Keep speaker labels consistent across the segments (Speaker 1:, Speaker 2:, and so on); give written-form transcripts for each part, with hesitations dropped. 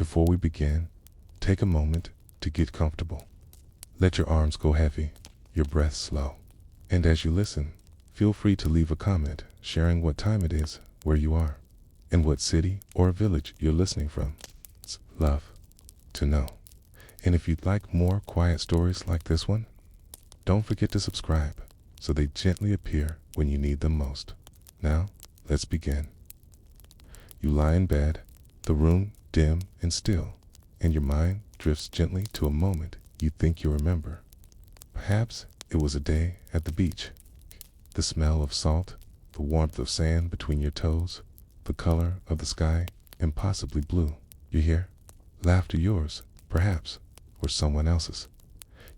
Speaker 1: Before we begin, take a moment to get comfortable. Let your arms go heavy, your breath slow. And as you listen, feel free to leave a comment sharing what time it is, where you are, and what city or village you're listening from. It's love to know. And if you'd like more quiet stories like this one, don't forget to subscribe so they gently appear when you need them most. Now, let's begin. You lie in bed, the room dim and still, and your mind drifts gently to a moment you think you remember. Perhaps it was a day at the beach. The smell of salt, the warmth of sand between your toes, the color of the sky impossibly blue. You hear laughter, yours, perhaps, or someone else's.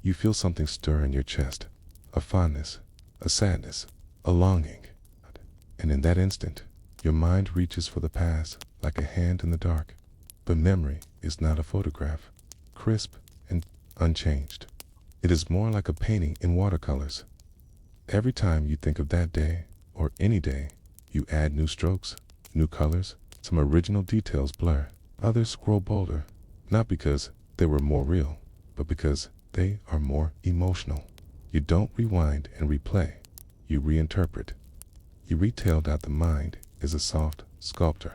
Speaker 1: You feel something stir in your chest, a fondness, a sadness, a longing. And in that instant, your mind reaches for the past like a hand in the dark. But memory is not a photograph, crisp and unchanged. It is more like a painting in watercolors. Every time you think of that day, or any day, you add new strokes, new colors. Some original details blur, others scroll bolder, not because they were more real, but because they are more emotional. You don't rewind and replay, you reinterpret. You retell that the mind is a soft sculptor.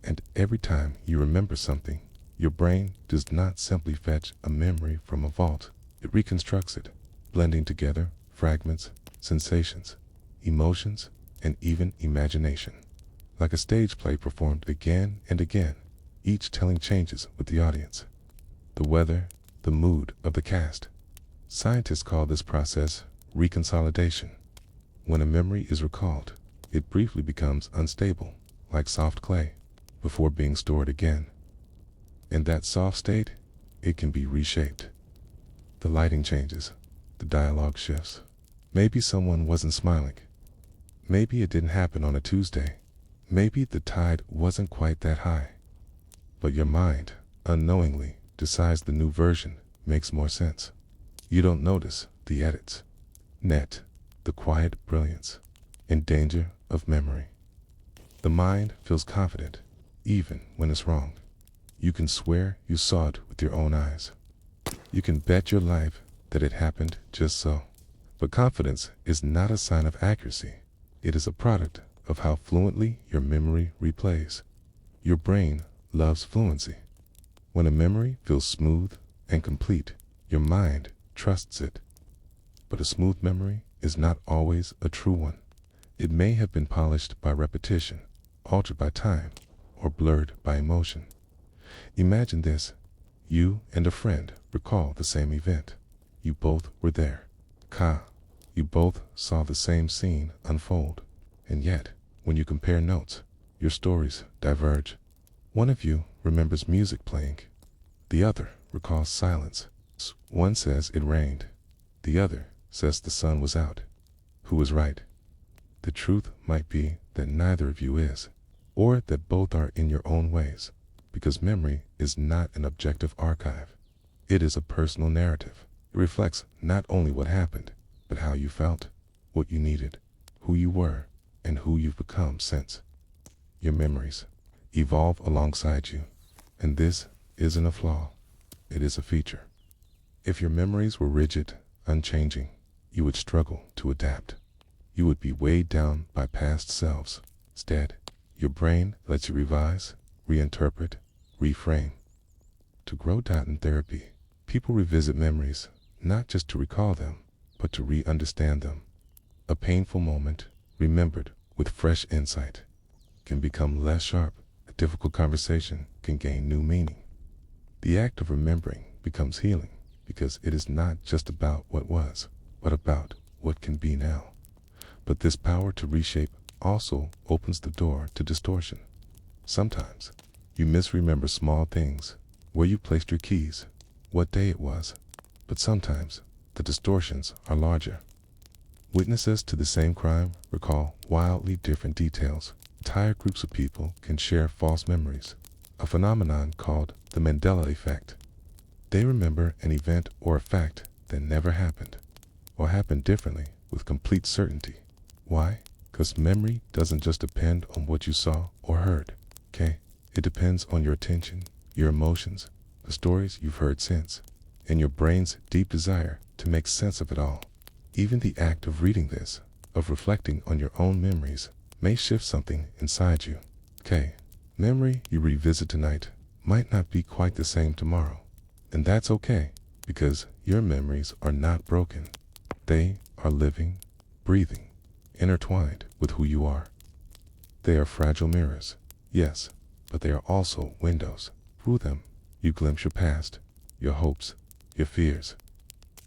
Speaker 1: And every time you remember something, your brain does not simply fetch a memory from a vault. It reconstructs it, blending together fragments, sensations, emotions, and even imagination. Like a stage play performed again and again, each telling changes with the audience. The weather, the mood of the cast. Scientists call this process reconsolidation. When a memory is recalled, it briefly becomes unstable, like soft clay, before being stored again. In that soft state, it can be reshaped. The lighting changes, the dialogue shifts. Maybe someone wasn't smiling. Maybe it didn't happen on a Tuesday. Maybe the tide wasn't quite that high. But your mind, unknowingly, decides the new version makes more sense. You don't notice the edits, the quiet brilliance, and danger of memory. The mind feels confident, even when it's wrong. You can swear you saw it with your own eyes. You can bet your life that it happened just so. But confidence is not a sign of accuracy. It is a product of how fluently your memory replays. Your brain loves fluency. When a memory feels smooth and complete, your mind trusts it. But a smooth memory is not always a true one. It may have been polished by repetition, altered by time, or blurred by emotion. Imagine this. You and a friend recall the same event. You both were there. You both saw the same scene unfold. And yet, when you compare notes, your stories diverge. One of you remembers music playing. The other recalls silence. One says it rained. The other says the sun was out. Who was right? The truth might be that neither of you is, or that both are in your own ways, because memory is not an objective archive. It is a personal narrative. It reflects not only what happened, but how you felt, what you needed, who you were, and who you've become since. Your memories evolve alongside you, and this isn't a flaw, it is a feature. If your memories were rigid, unchanging, you would struggle to adapt. You would be weighed down by past selves. Instead, your brain lets you revise, reinterpret, reframe. To grow in therapy, people revisit memories, not just to recall them, but to re-understand them. A painful moment, remembered with fresh insight, can become less sharp. A difficult conversation can gain new meaning. The act of remembering becomes healing because it is not just about what was, but about what can be now. But this power to reshape also opens the door to distortion. Sometimes, you misremember small things, where you placed your keys, what day it was, but sometimes the distortions are larger. Witnesses to the same crime recall wildly different details. Entire groups of people can share false memories, a phenomenon called the Mandela effect. They remember an event or a fact that never happened, or happened differently with complete certainty. Why? Because memory doesn't just depend on what you saw or heard, okay? It depends on your attention, your emotions, the stories you've heard since, and your brain's deep desire to make sense of it all. Even the act of reading this, of reflecting on your own memories, may shift something inside you. Okay, memory you revisit tonight might not be quite the same tomorrow. And that's okay, because your memories are not broken. They are living, breathing, intertwined with who you are. They are fragile mirrors, yes, but they are also windows. Through them, you glimpse your past, your hopes, your fears.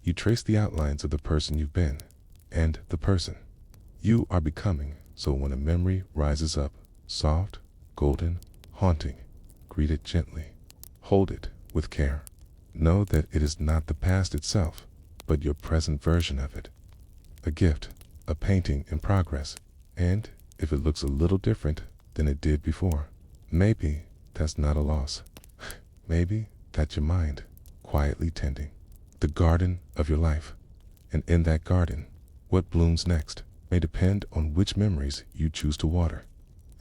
Speaker 1: You trace the outlines of the person you've been, and the person you are becoming. So when a memory rises up, soft, golden, haunting, greet it gently. Hold it with care. Know that it is not the past itself, but your present version of it. A gift, a painting in progress, and if it looks a little different than it did before, maybe that's not a loss. Maybe that's your mind, quietly tending the garden of your life. And in that garden, what blooms next may depend on which memories you choose to water.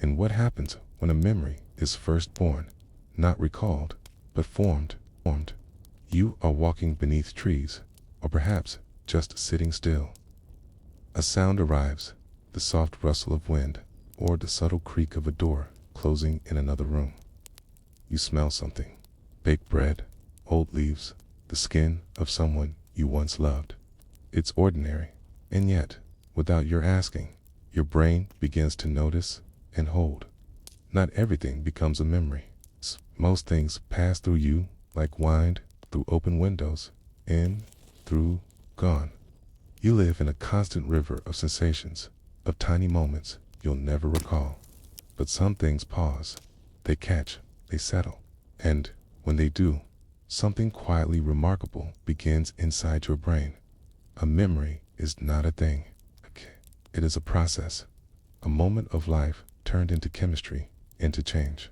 Speaker 1: And what happens when a memory is first born, not recalled, but formed. You are walking beneath trees, or perhaps just sitting still. A sound arrives, the soft rustle of wind, or the subtle creak of a door closing in another room. You smell something: baked bread, old leaves, the skin of someone you once loved. It's ordinary, and yet, without your asking, your brain begins to notice and hold. Not everything becomes a memory. Most things pass through you like wind through open windows, in, through, gone. You live in a constant river of sensations, of tiny moments you'll never recall. But some things pause, they catch, they settle. And when they do, something quietly remarkable begins inside your brain. A memory is not a thing. It is a process, a moment of life turned into chemistry, into change.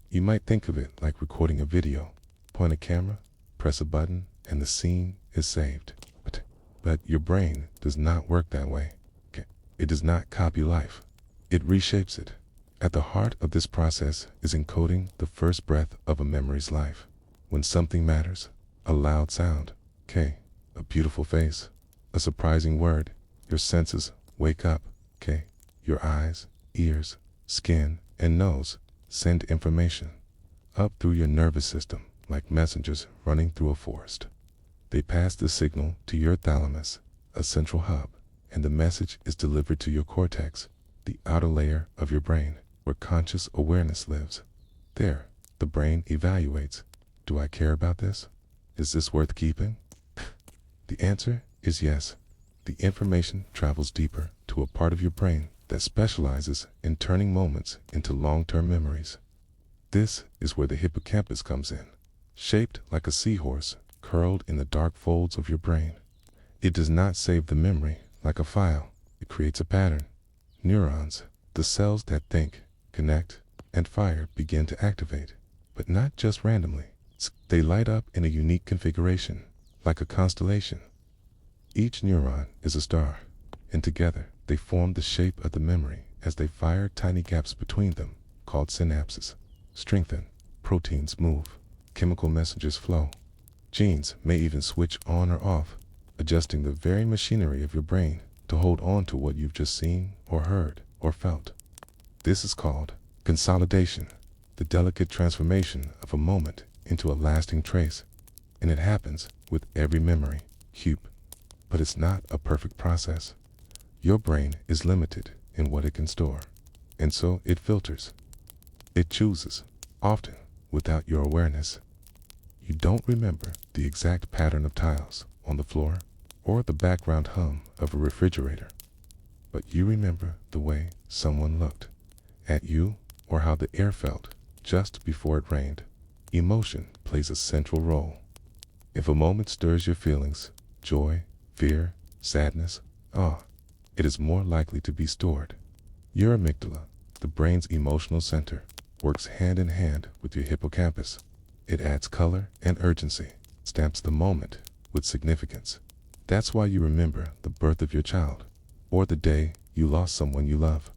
Speaker 1: You might think of it like recording a video. Point a camera, press a button, and the scene is saved. But your brain does not work that way. It does not copy life. It reshapes it. At the heart of this process is encoding the first breath of a memory's life. When something matters, a loud sound, a beautiful face, a surprising word, your senses wake up, Your eyes, ears, skin, and nose send information up through your nervous system like messengers running through a forest. They pass the signal to your thalamus, a central hub, and the message is delivered to your cortex, the outer layer of your brain, where conscious awareness lives. There, the brain evaluates. Do I care about this? Is this worth keeping? The answer is yes. The information travels deeper to a part of your brain that specializes in turning moments into long-term memories. This is where the hippocampus comes in, shaped like a seahorse curled in the dark folds of your brain. It does not save the memory like a file. It creates a pattern. Neurons, the cells that think, connect, and fire, begin to activate, but not just randomly. They light up in a unique configuration, like a constellation. Each neuron is a star, and together they form the shape of the memory as they fire tiny gaps between them, called synapses. Strengthen, proteins move, chemical messages flow. Genes may even switch on or off, adjusting the very machinery of your brain to hold on to what you've just seen or heard or felt. This is called consolidation, the delicate transformation of a moment into a lasting trace. And it happens with every memory, but it's not a perfect process. Your brain is limited in what it can store, and so it filters. It chooses, often without your awareness. You don't remember the exact pattern of tiles on the floor or the background hum of a refrigerator, but you remember the way someone looked at you or how the air felt just before it rained. Emotion plays a central role. If a moment stirs your feelings, joy, fear, sadness, awe, it is more likely to be stored. Your amygdala, the brain's emotional center, works hand in hand with your hippocampus. It adds color and urgency, stamps the moment with significance. That's why you remember the birth of your child, or the day you lost someone you love.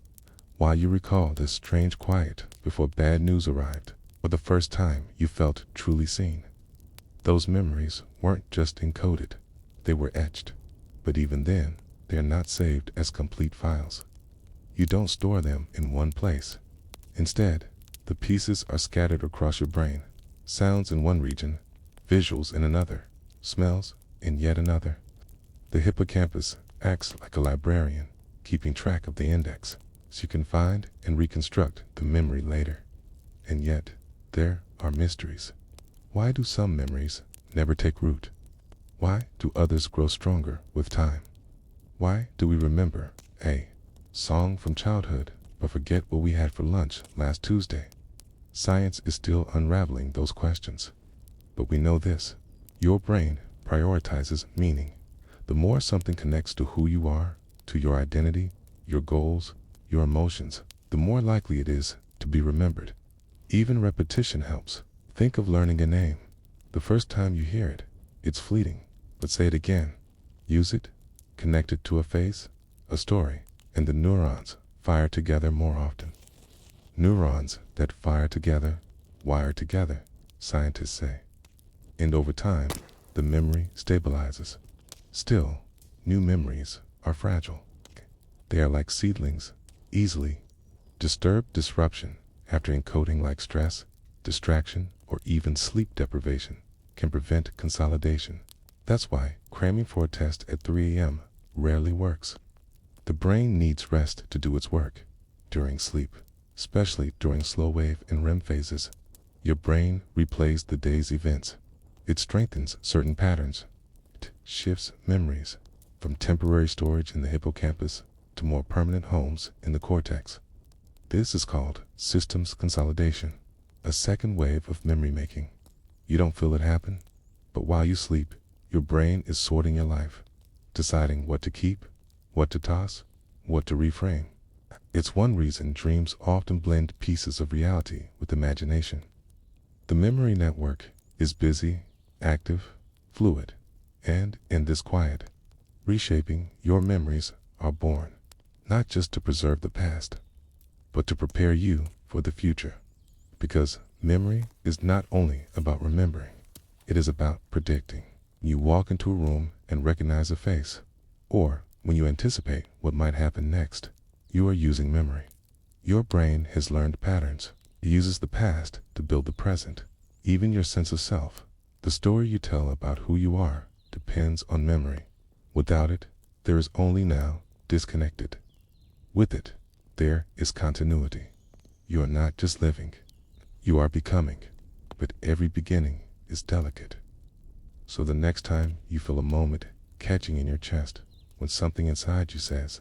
Speaker 1: Why you recall this strange quiet before bad news arrived. or the first time you felt truly seen. Those memories weren't just encoded, they were etched. But even then, they are not saved as complete files. You don't store them in one place. Instead, the pieces are scattered across your brain. Sounds in one region, visuals in another, smells in yet another. The hippocampus acts like a librarian, keeping track of the index, so you can find and reconstruct the memory later. And yet, there are mysteries. Why do some memories never take root? Why do others grow stronger with time? Why do we remember a song from childhood but forget what we had for lunch last Tuesday? Science is still unraveling those questions. But we know this: your brain prioritizes meaning. The more something connects to who you are, to your identity, your goals, your emotions, the more likely it is to be remembered. Even repetition helps. Think of learning a name. The first time you hear it, it's fleeting, but say it again. Use it, connect it to a face, a story, and the neurons fire together more often. Neurons that fire together, wire together, scientists say. And over time, the memory stabilizes. Still, new memories are fragile. They are like seedlings, easily disturbed. Disruption after encoding, like stress, distraction, or even sleep deprivation, can prevent consolidation. That's why cramming for a test at 3 a.m. rarely works. The brain needs rest to do its work. During sleep, especially during slow wave and REM phases, your brain replays the day's events. It strengthens certain patterns. It shifts memories from temporary storage in the hippocampus to more permanent homes in the cortex. This is called systems consolidation, a second wave of memory making. You don't feel it happen, but while you sleep, your brain is sorting your life, deciding what to keep, what to toss, what to reframe. It's one reason dreams often blend pieces of reality with imagination. The memory network is busy, active, fluid, and in this quiet, reshaping your memories are born, not just to preserve the past, but to prepare you for the future. Because memory is not only about remembering, it is about predicting. You walk into a room and recognize a face, or when you anticipate what might happen next, you are using memory. Your brain has learned patterns. It uses the past to build the present. Even your sense of self, the story you tell about who you are, depends on memory. Without it, there is only now, disconnected. With it, there is continuity. You are not just living, you are becoming. But every beginning is delicate. So the next time you feel a moment catching in your chest, when something inside you says,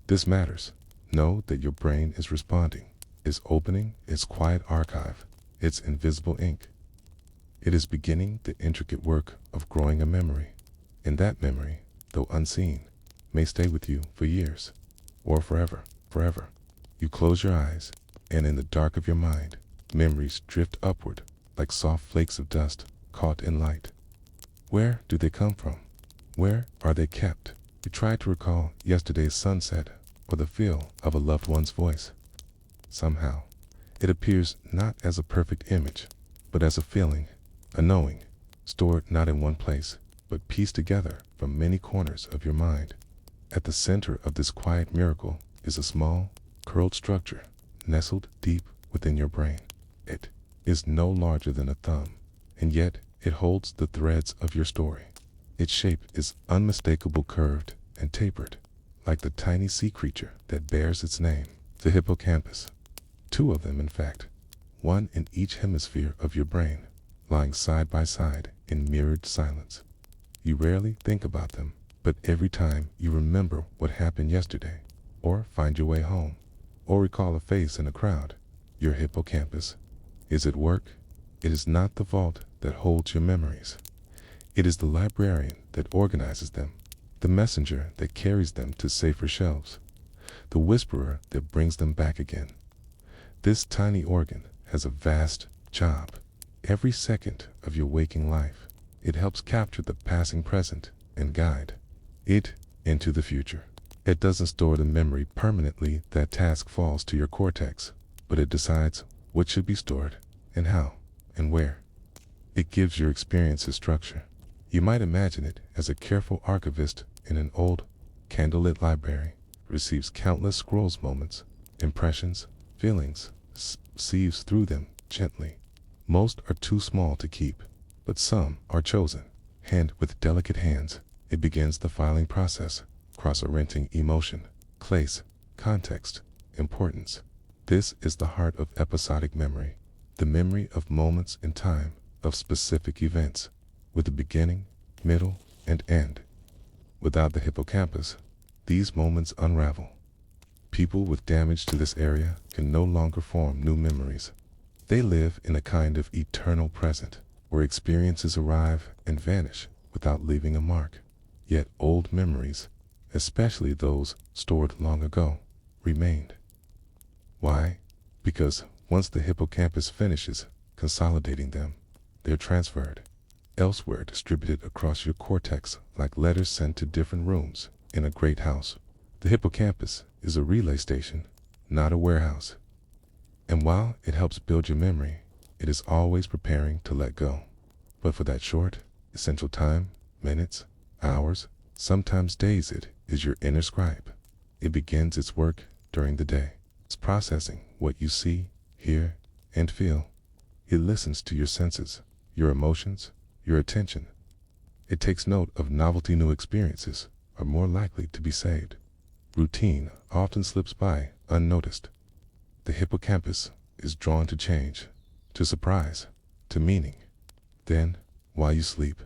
Speaker 1: "This matters," know that your brain is responding, is opening its quiet archive, its invisible ink. It is beginning the intricate work of growing a memory. And that memory, though unseen, may stay with you for years, or forever, forever. You close your eyes, and in the dark of your mind, memories drift upward like soft flakes of dust caught in light. Where do they come from? Where are they kept? You try to recall yesterday's sunset or the feel of a loved one's voice. Somehow, it appears not as a perfect image, but as a feeling, a knowing, stored not in one place, but pieced together from many corners of your mind. At the center of this quiet miracle is a small, curled structure nestled deep within your brain. It is no larger than a thumb, and yet it holds the threads of your story. Its shape is unmistakable, curved and tapered, like the tiny sea creature that bears its name, the hippocampus. 2 of them, in fact, one in each hemisphere of your brain, lying side by side in mirrored silence. You rarely think about them, but every time you remember what happened yesterday, or find your way home, or recall a face in a crowd, your hippocampus is at work. It is not the vault that holds your memories. It is the librarian that organizes them, the messenger that carries them to safer shelves, the whisperer that brings them back again. This tiny organ has a vast job. Every second of your waking life, it helps capture the passing present and guide it into the future. It doesn't store the memory permanently. That task falls to your cortex, but it decides what should be stored, and how and where. It gives your experiences structure. You might imagine it as a careful archivist in an old, candlelit library, receives countless scrolls moments, impressions, feelings, sieves through them gently. Most are too small to keep, but some are chosen. Hand with delicate hands, it begins the filing process, cross-orienting emotion, place, context, importance. This is the heart of episodic memory, the memory of moments in time, of specific events, with a beginning, middle, and end. Without the hippocampus, these moments unravel. People with damage to this area can no longer form new memories. They live in a kind of eternal present, where experiences arrive and vanish without leaving a mark. Yet old memories, especially those stored long ago, remained. Why? Because once the hippocampus finishes consolidating them, they're transferred elsewhere, distributed across your cortex like letters sent to different rooms in a great house. The hippocampus is a relay station, not a warehouse. And while it helps build your memory, it is always preparing to let go. But for that short, essential time, minutes, hours, sometimes days, it is your inner scribe. It begins its work during the day. It's processing what you see, hear, and feel. It listens to your senses, your emotions, your attention. It takes note of novelty. New experiences are more likely to be saved. Routine often slips by unnoticed. The hippocampus is drawn to change, to surprise, to meaning. Then, while you sleep,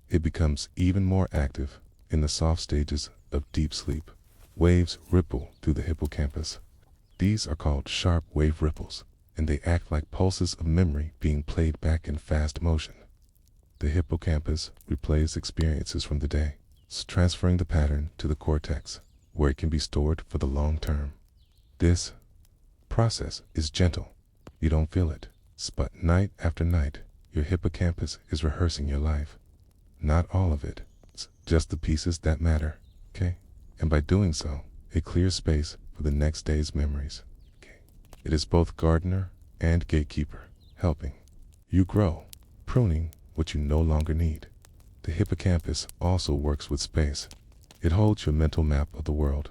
Speaker 1: it becomes even more active. In the soft stages of deep sleep, waves ripple through the hippocampus. These are called sharp wave ripples, and they act like pulses of memory being played back in fast motion. The hippocampus replays experiences from the day, transferring the pattern to the cortex, where it can be stored for the long term. This process is gentle. You don't feel it, but night after night, your hippocampus is rehearsing your life. Not all of it, just the pieces that matter, okay? And by doing so, it clears space for the next day's memories, okay? It is both gardener and gatekeeper, helping you grow, pruning what you no longer need. The hippocampus also works with space. It holds your mental map of the world.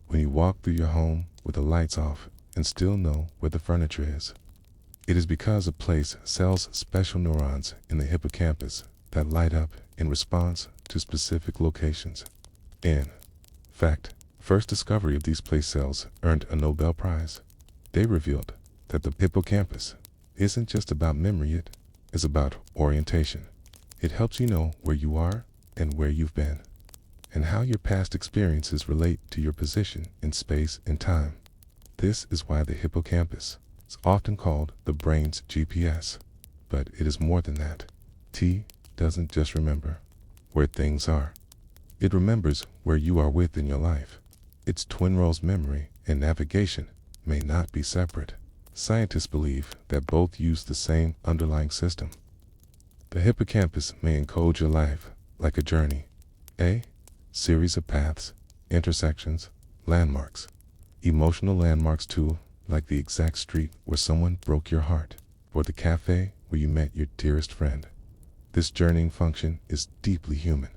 Speaker 1: When you walk through your home with the lights off and still know where the furniture is, it is because a place sells special neurons in the hippocampus that light up in response to specific locations. In fact, first discovery of these place cells earned a Nobel Prize. They revealed that the hippocampus isn't just about memory, it is about orientation. It helps you know where you are and where you've been, and how your past experiences relate to your position in space and time. This is why the hippocampus is often called the brain's GPS. But it is more than that. T doesn't just remember where things are. It remembers where you are within your life. Its twin roles, memory and navigation, may not be separate. Scientists believe that both use the same underlying system. The hippocampus may encode your life like a journey, a series of paths, intersections, landmarks. Emotional landmarks too, like the exact street where someone broke your heart, or the cafe where you met your dearest friend. This journeying function is deeply human.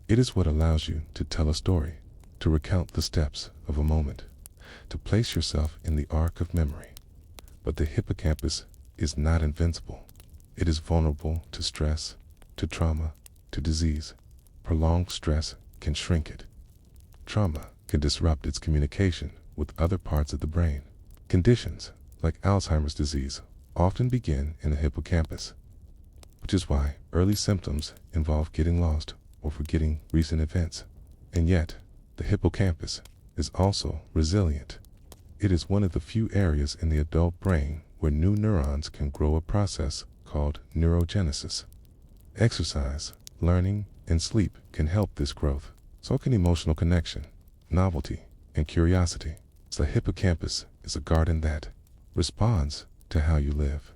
Speaker 1: It is what allows you to tell a story, to recount the steps of a moment, to place yourself in the arc of memory. But the hippocampus is not invincible. It is vulnerable to stress, to trauma, to disease. Prolonged stress can shrink it. Trauma can disrupt its communication with other parts of the brain. Conditions like Alzheimer's disease often begin in the hippocampus, which is why early symptoms involve getting lost or forgetting recent events. And yet, the hippocampus is also resilient. It is one of the few areas in the adult brain where new neurons can grow, a process called neurogenesis. Exercise, learning, and sleep can help this growth. So can emotional connection, novelty, and curiosity. The hippocampus is a garden that responds to how you live.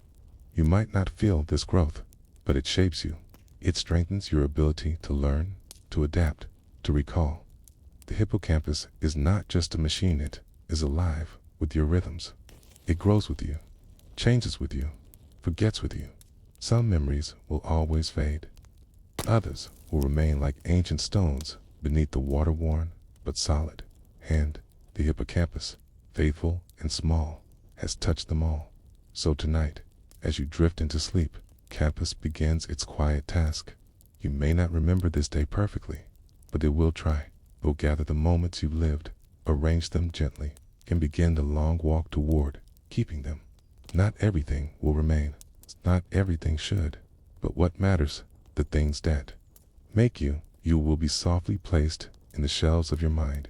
Speaker 1: You might not feel this growth, but it shapes you. It strengthens your ability to learn, to adapt, to recall. The hippocampus is not just a machine, it is alive with your rhythms. It grows with you, changes with you, forgets with you. Some memories will always fade. Others will remain like ancient stones beneath the water-worn but solid hand. The hippocampus, faithful and small, has touched them all. So tonight, as you drift into sleep, campus begins its quiet task. You may not remember this day perfectly, but it will try. It will gather the moments you've lived, arrange them gently, and begin the long walk toward keeping them. Not everything will remain. Not everything should. But what matters, the things that make you, you will be softly placed in the shelves of your mind.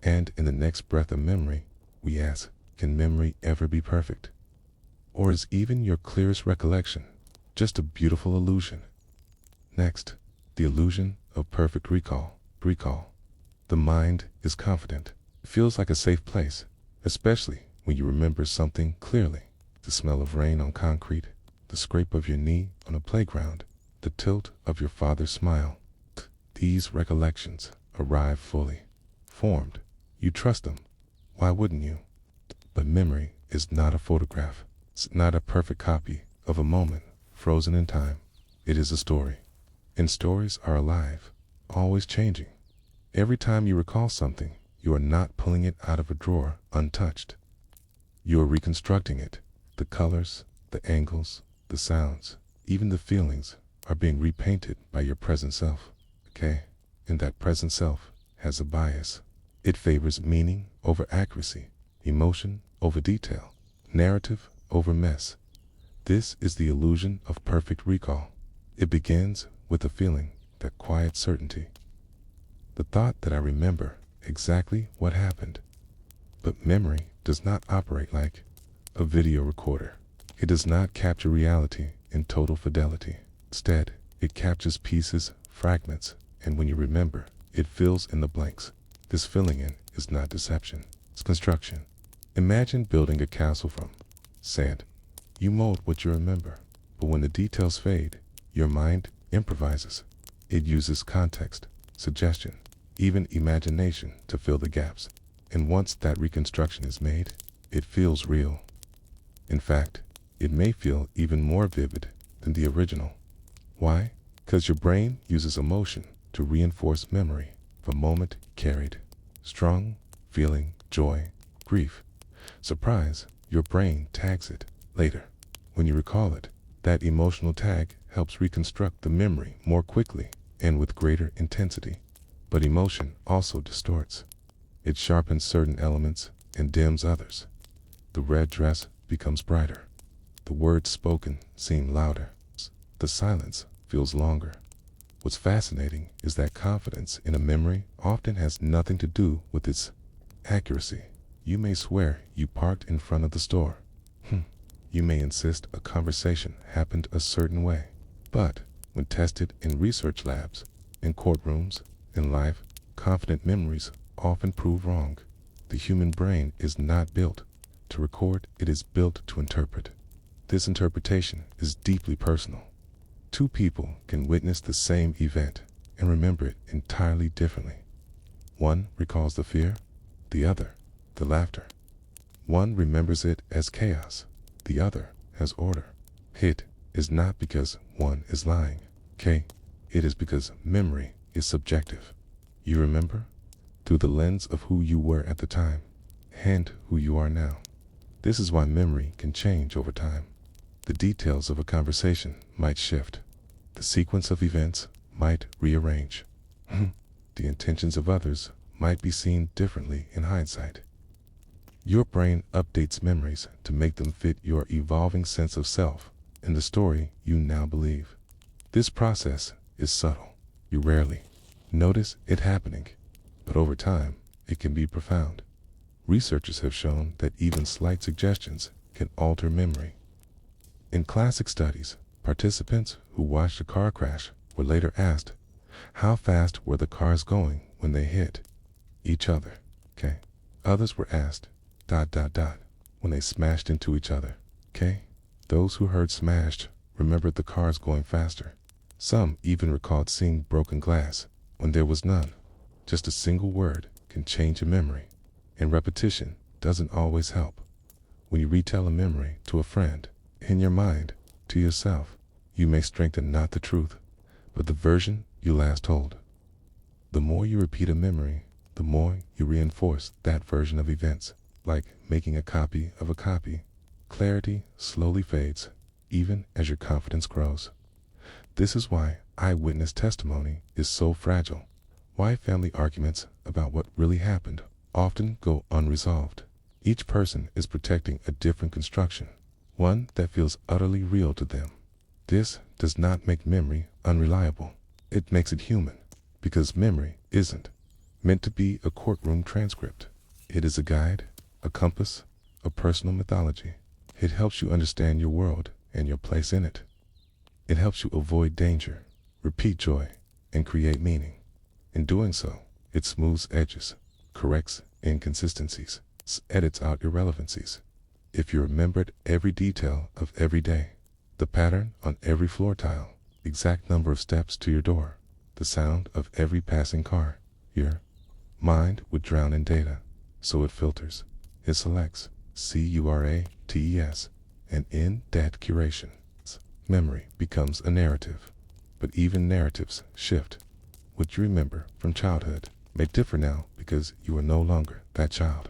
Speaker 1: And in the next breath of memory, we ask, can memory ever be perfect? Or is even your clearest recollection just a beautiful illusion? Next, the illusion of perfect recall. Recall. The mind is confident. It feels like a safe place, especially when you remember something clearly. The smell of rain on concrete, the scrape of your knee on a playground, the tilt of your father's smile. These recollections arrive fully formed. You trust them. Why wouldn't you? But memory is not a photograph. It's not a perfect copy of a moment frozen in time. It is a story. And stories are alive, always changing. Every time you recall something, you are not pulling it out of a drawer untouched. You are reconstructing it. The colors, the angles, the sounds, even the feelings are being repainted by your present self. Okay? And that present self has a bias. It favors meaning over accuracy, emotion over detail, narrative over mess. This is the illusion of perfect recall. It begins with a feeling, that quiet certainty. The thought that I remember exactly what happened. But memory does not operate like a video recorder. It does not capture reality in total fidelity. Instead, it captures pieces, fragments, and when you remember, it fills in the blanks. This filling in is not deception, it's construction. Imagine building a castle from sand. You mold what you remember, but when the details fade, your mind improvises. It uses context, suggestion, even imagination to fill the gaps. And once that reconstruction is made, it feels real. In fact, it may feel even more vivid than the original. Why? Because your brain uses emotion to reinforce memory of a moment carried. Strong feeling, joy, grief, surprise, your brain tags it later. When you recall it, that emotional tag helps reconstruct the memory more quickly and with greater intensity. But emotion also distorts. It sharpens certain elements and dims others. The red dress becomes brighter. The words spoken seem louder. The silence feels longer. What's fascinating is that confidence in a memory often has nothing to do with its accuracy. You may swear you parked in front of the store. You may insist a conversation happened a certain way. But when tested in research labs, in courtrooms, in life, confident memories often prove wrong. The human brain is not built to record, it is built to interpret. This interpretation is deeply personal. Two people can witness the same event and remember it entirely differently. One recalls the fear, the other, the laughter. One remembers it as chaos, the other as order. It is not because one is lying, okay? It is because memory is subjective. You remember through the lens of who you were at the time and who you are now. This is why memory can change over time. The details of a conversation might shift. The sequence of events might rearrange. The intentions of others might be seen differently in hindsight. Your brain updates memories to make them fit your evolving sense of self and the story you now believe. This process is subtle. You rarely notice it happening, but over time, it can be profound. Researchers have shown that even slight suggestions can alter memory. In classic studies, participants who watched a car crash were later asked, how fast were the cars going when they hit each other? Okay. Others were asked, ... when they smashed into each other. Okay. Those who heard smashed remembered the cars going faster. Some even recalled seeing broken glass when there was none. Just a single word can change a memory, and repetition doesn't always help. When you retell a memory to a friend, in your mind, to yourself, you may strengthen not the truth, but the version you last told. The more you repeat a memory, the more you reinforce that version of events, like making a copy of a copy. Clarity slowly fades, even as your confidence grows. This is why eyewitness testimony is so fragile, why family arguments about what really happened often go unresolved. Each person is protecting a different construction, one that feels utterly real to them. This does not make memory unreliable. It makes it human, because memory isn't meant to be a courtroom transcript. It is a guide, a compass, a personal mythology. It helps you understand your world and your place in it. It helps you avoid danger, repeat joy, and create meaning. In doing so, it smooths edges, corrects inconsistencies, edits out irrelevancies. If you remembered every detail of every day, the pattern on every floor tile, exact number of steps to your door, the sound of every passing car, your mind would drown in data. So it filters, it selects, CURATES, and in that curation, memory becomes a narrative. But even narratives shift. What you remember from childhood may differ now because you are no longer that child.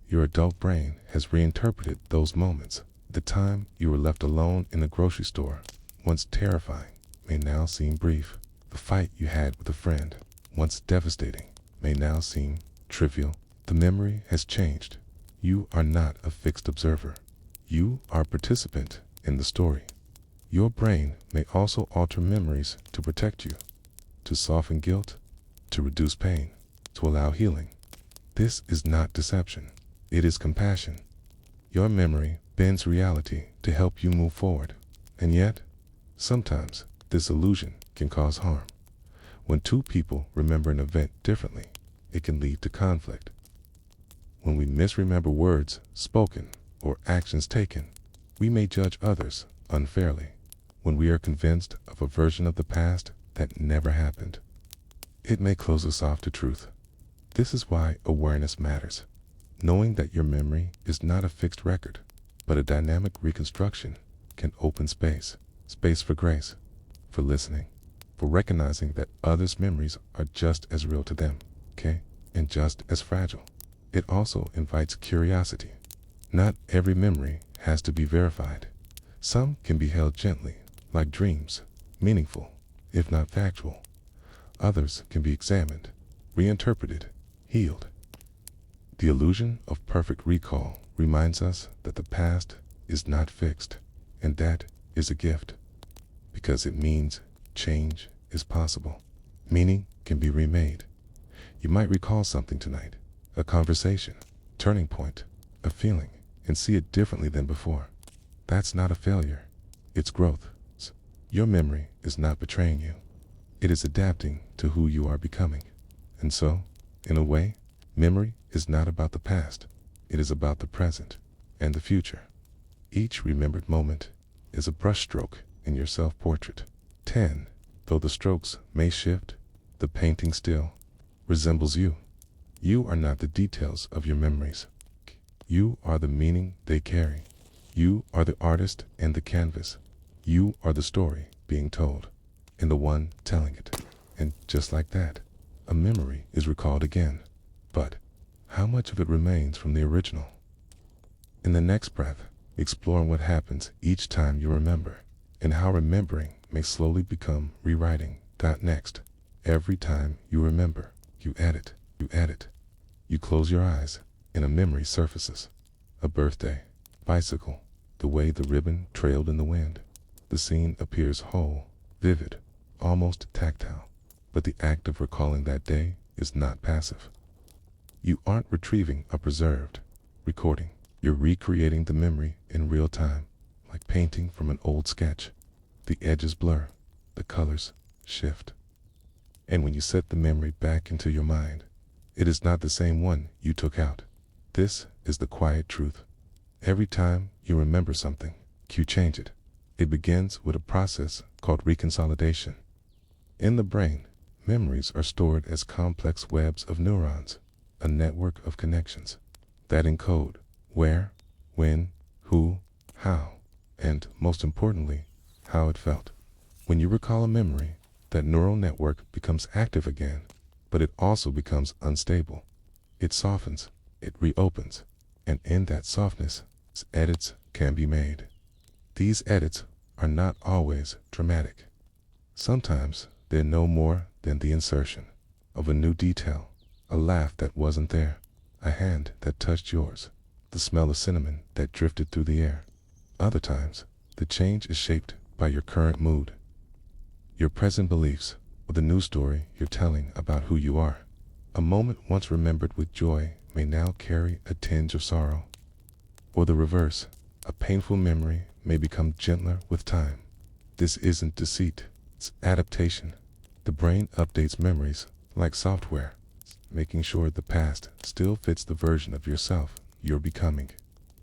Speaker 1: Your adult brain has reinterpreted those moments. The time you were left alone in the grocery store, once terrifying, may now seem brief. The fight you had with a friend, once devastating, may now seem trivial. The memory has changed. You are not a fixed observer. You are a participant in the story. Your brain may also alter memories to protect you, to soften guilt, to reduce pain, to allow healing. This is not deception. It is compassion. Your memory bends reality to help you move forward. And yet, sometimes this illusion can cause harm. When two people remember an event differently, it can lead to conflict. When we misremember words spoken or actions taken, we may judge others unfairly. When we are convinced of a version of the past that never happened, it may close us off to truth. This is why awareness matters. Knowing that your memory is not a fixed record, but a dynamic reconstruction, can open space for grace, for listening, for recognizing that others' memories are just as real to them, okay, and just as fragile. It also invites curiosity. Not every memory has to be verified. Some can be held gently, like dreams, meaningful, if not factual. Others can be examined, reinterpreted, healed. The illusion of perfect recall reminds us that the past is not fixed, and that is a gift, because it means change is possible. Meaning can be remade. You might recall something tonight, a conversation, turning point, a feeling, and see it differently than before. That's not a failure, it's growth. Your memory is not betraying you. It is adapting to who you are becoming. And so, in a way, memory is not about the past. It is about the present and the future. Each remembered moment is a brushstroke in your self-portrait. 10. Though the strokes may shift, the painting still resembles you. You are not the details of your memories. You are the meaning they carry. You are the artist and the canvas. You are the story being told, and the one telling it. And just like that, a memory is recalled again. But how much of it remains from the original? In the next breath, explore what happens each time you remember, and how remembering may slowly become rewriting. Next, every time you remember, you edit. You close your eyes, and a memory surfaces. A birthday, bicycle, the way the ribbon trailed in the wind. The scene appears whole, vivid, almost tactile, but the act of recalling that day is not passive. You aren't retrieving a preserved recording. You're recreating the memory in real time, like painting from an old sketch. The edges blur, the colors shift. And when you set the memory back into your mind, it is not the same one you took out. This is the quiet truth. Every time you remember something, you change it. It begins with a process called reconsolidation. In the brain, memories are stored as complex webs of neurons, a network of connections that encode where, when, who, how, and most importantly, how it felt. When you recall a memory, that neural network becomes active again, but it also becomes unstable. It softens, it reopens, and in that softness, edits can be made. These edits are not always dramatic. Sometimes they're no more than the insertion of a new detail, a laugh that wasn't there, a hand that touched yours, the smell of cinnamon that drifted through the air. Other times, the change is shaped by your current mood, your present beliefs, or the new story you're telling about who you are. A moment once remembered with joy may now carry a tinge of sorrow. Or the reverse, a painful memory may become gentler with time. This isn't deceit, it's adaptation. The brain updates memories like software, making sure the past still fits the version of yourself you're becoming.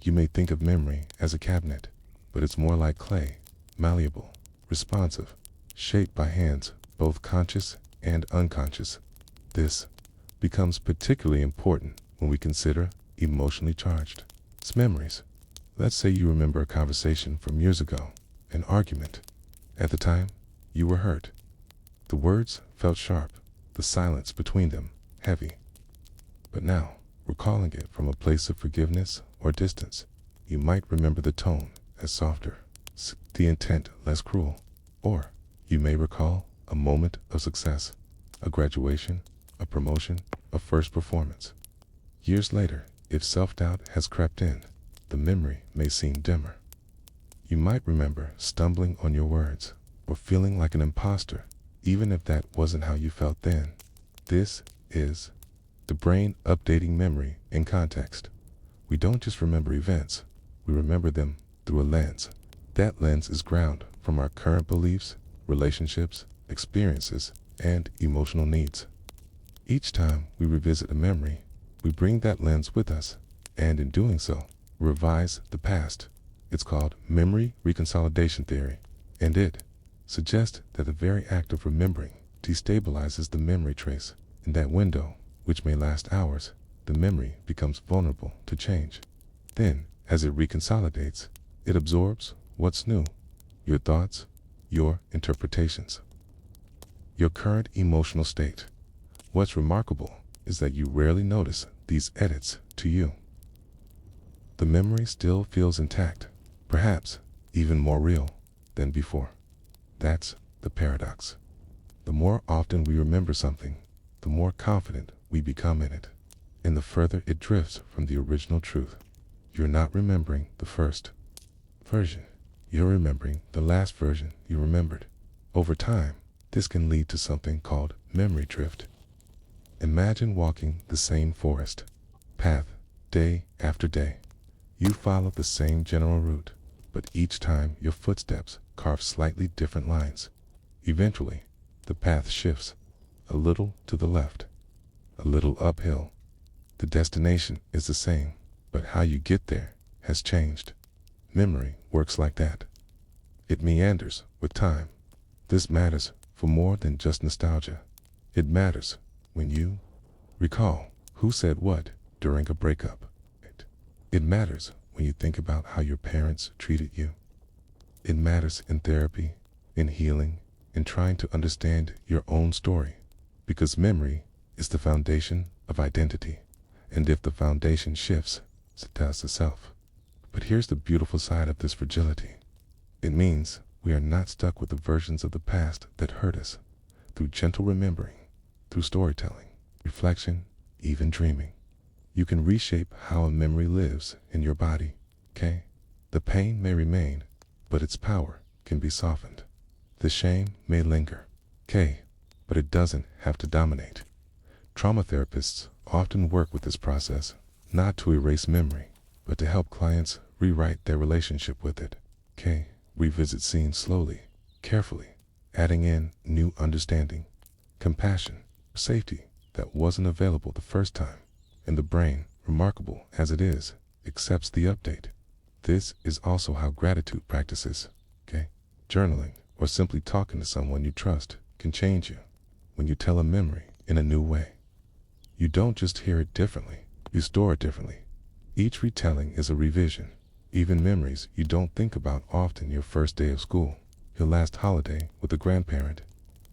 Speaker 1: You may think of memory as a cabinet, but it's more like clay, malleable, responsive, shaped by hands, both conscious and unconscious. This becomes particularly important when we consider emotionally charged memories. Let's say you remember a conversation from years ago, an argument. At the time, you were hurt. The words felt sharp, the silence between them heavy. But now, recalling it from a place of forgiveness or distance, you might remember the tone as softer, the intent less cruel. Or you may recall a moment of success, a graduation, a promotion, a first performance. Years later, if self-doubt has crept in, the memory may seem dimmer. You might remember stumbling on your words or feeling like an imposter, even if that wasn't how you felt then. This is the brain updating memory in context. We don't just remember events, we remember them through a lens. That lens is ground from our current beliefs, relationships, experiences, and emotional needs. Each time we revisit a memory, we bring that lens with us, and in doing so, revise the past. It's called memory reconsolidation theory, and it suggests that the very act of remembering destabilizes the memory trace. In that window, which may last hours, the memory becomes vulnerable to change. Then, as it reconsolidates, it absorbs what's new, your thoughts, your interpretations, your current emotional state. What's remarkable is that you rarely notice these edits to you. The memory still feels intact, perhaps even more real than before. That's the paradox. The more often we remember something, the more confident we become in it, and the further it drifts from the original truth. You're not remembering the first version. You're remembering the last version you remembered. Over time, this can lead to something called memory drift. Imagine walking the same forest path day after day. You follow the same general route, but each time your footsteps carve slightly different lines. Eventually, the path shifts a little to the left, a little uphill. The destination is the same, but how you get there has changed. Memory works like that. It meanders with time. This matters for more than just nostalgia. It matters when you recall who said what during a breakup. It matters when you think about how your parents treated you. It matters in therapy, in healing, in trying to understand your own story, because memory is the foundation of identity. And if the foundation shifts, it does the self. But here's the beautiful side of this fragility. It means we are not stuck with the versions of the past that hurt us. Through gentle remembering, through storytelling, reflection, even dreaming, you can reshape how a memory lives in your body, okay? The pain may remain, but its power can be softened. The shame may linger, okay, but it doesn't have to dominate. Trauma therapists often work with this process, not to erase memory, but to help clients rewrite their relationship with it, okay? Revisit scenes slowly, carefully, adding in new understanding, compassion, safety that wasn't available the first time. And the brain, remarkable as it is, accepts the update. This is also how gratitude practices, okay? Journaling, or simply talking to someone you trust, can change you. When you tell a memory in a new way, you don't just hear it differently, you store it differently. Each retelling is a revision. Even memories you don't think about often, your first day of school, your last holiday with a grandparent,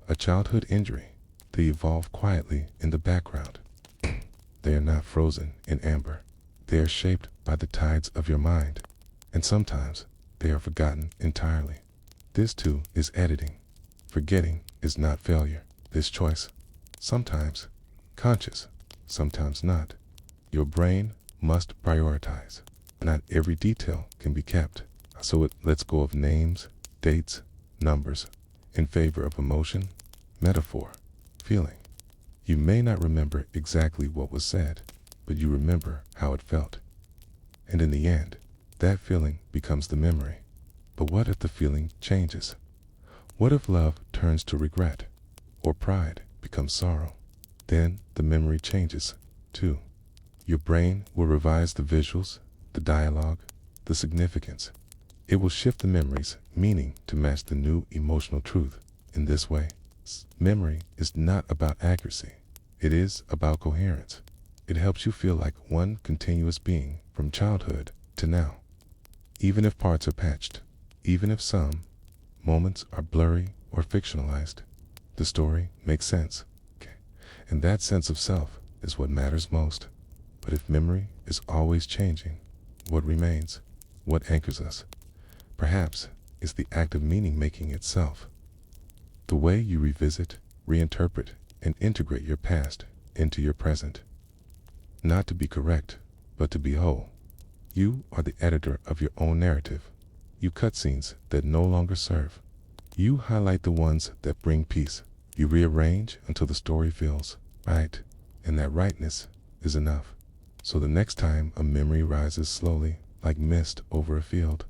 Speaker 1: a childhood injury. They evolve quietly in the background. They are not frozen in amber. They are shaped by the tides of your mind, and sometimes they are forgotten entirely. This too is editing. Forgetting is not failure. This choice, sometimes conscious, sometimes not. Your brain must prioritize. Not every detail can be kept, so it lets go of names, dates, numbers, in favor of emotion, metaphor, feeling. You may not remember exactly what was said, but you remember how it felt. And in the end, that feeling becomes the memory. But what if the feeling changes? What if love turns to regret, or pride becomes sorrow? Then the memory changes, too. Your brain will revise the visuals, the dialogue, the significance. It will shift the memory's meaning to match the new emotional truth. In this way, memory is not about accuracy. It is about coherence. It helps you feel like one continuous being from childhood to now. Even if parts are patched, even if some moments are blurry or fictionalized, the story makes sense. Okay. And that sense of self is what matters most. But if memory is always changing, what remains, what anchors us, perhaps is the act of meaning making itself. The way you revisit, reinterpret, and integrate your past into your present. Not to be correct, but to be whole. You are the editor of your own narrative. You cut scenes that no longer serve. You highlight the ones that bring peace. You rearrange until the story feels right, and that rightness is enough. So the next time a memory rises slowly, like mist over a field,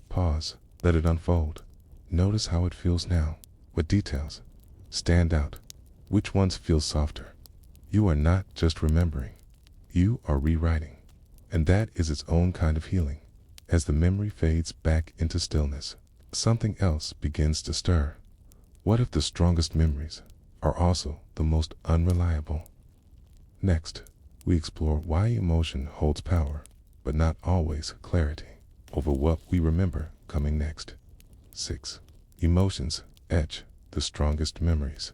Speaker 1: pause, let it unfold. Notice how it feels now. What details stand out? Which ones feel softer? You are not just remembering. You are rewriting. And that is its own kind of healing. As the memory fades back into stillness, something else begins to stir. What if the strongest memories are also the most unreliable? Next, we explore why emotion holds power, but not always clarity, over what we remember coming next. 6. Emotions etch the strongest memories.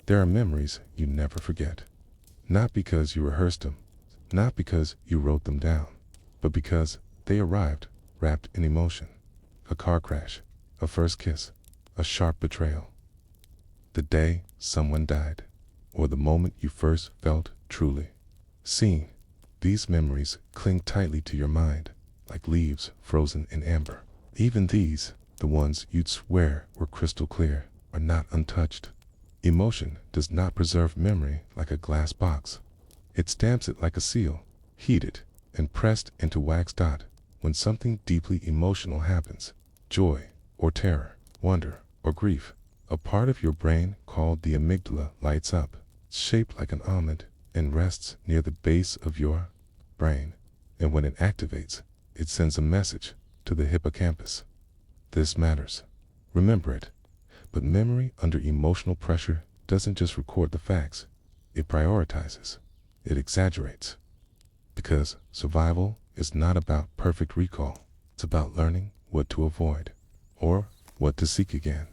Speaker 1: There are memories you never forget. Not because you rehearsed them, not because you wrote them down, but because they arrived wrapped in emotion. A car crash, a first kiss, a sharp betrayal. The day someone died, or the moment you first felt truly seen. These memories cling tightly to your mind, like leaves frozen in amber. Even these, the ones you'd swear were crystal clear, are not untouched. Emotion does not preserve memory like a glass box. It stamps it like a seal, heated and pressed into wax dot. When something deeply emotional happens, joy or terror, wonder or grief, a part of your brain called the amygdala lights up, shaped like an almond, and rests near the base of your brain. And when it activates, it sends a message to the hippocampus. This matters. Remember it. But memory under emotional pressure doesn't just record the facts. It prioritizes. It exaggerates. Because survival is not about perfect recall. It's about learning what to avoid or what to seek again.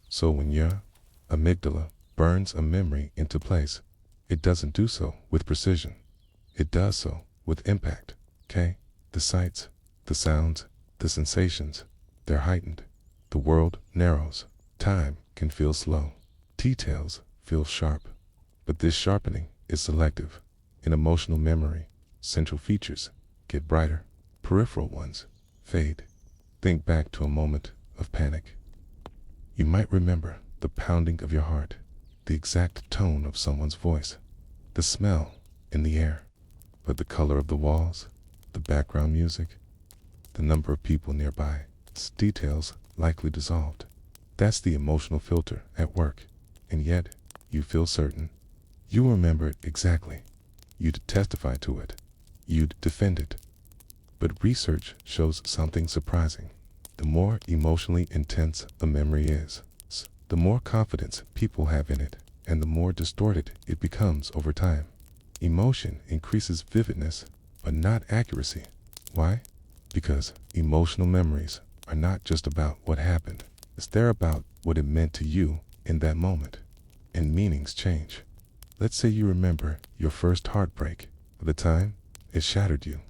Speaker 1: So when your amygdala burns a memory into place, it doesn't do so with precision. It does so with impact. Okay? The sights, the sounds, the sensations, they're heightened. The world narrows. Time can feel slow. Details feel sharp. But this sharpening is selective. In emotional memory, central features get brighter. Peripheral ones fade. Think back to a moment of panic. You might remember the pounding of your heart, the exact tone of someone's voice, the smell in the air. But the color of the walls, the background music, the number of people nearby, its details likely dissolved. That's the emotional filter at work. And yet, you feel certain. You remember it exactly. You'd testify to it. You'd defend it. But research shows something surprising. The more emotionally intense a memory is, the more confidence people have in it, and the more distorted it becomes over time. Emotion increases vividness, but not accuracy. Why? Because emotional memories are not just about what happened. They're about what it meant to you in that moment. And meanings change. Let's say you remember your first heartbreak, the time it shattered you.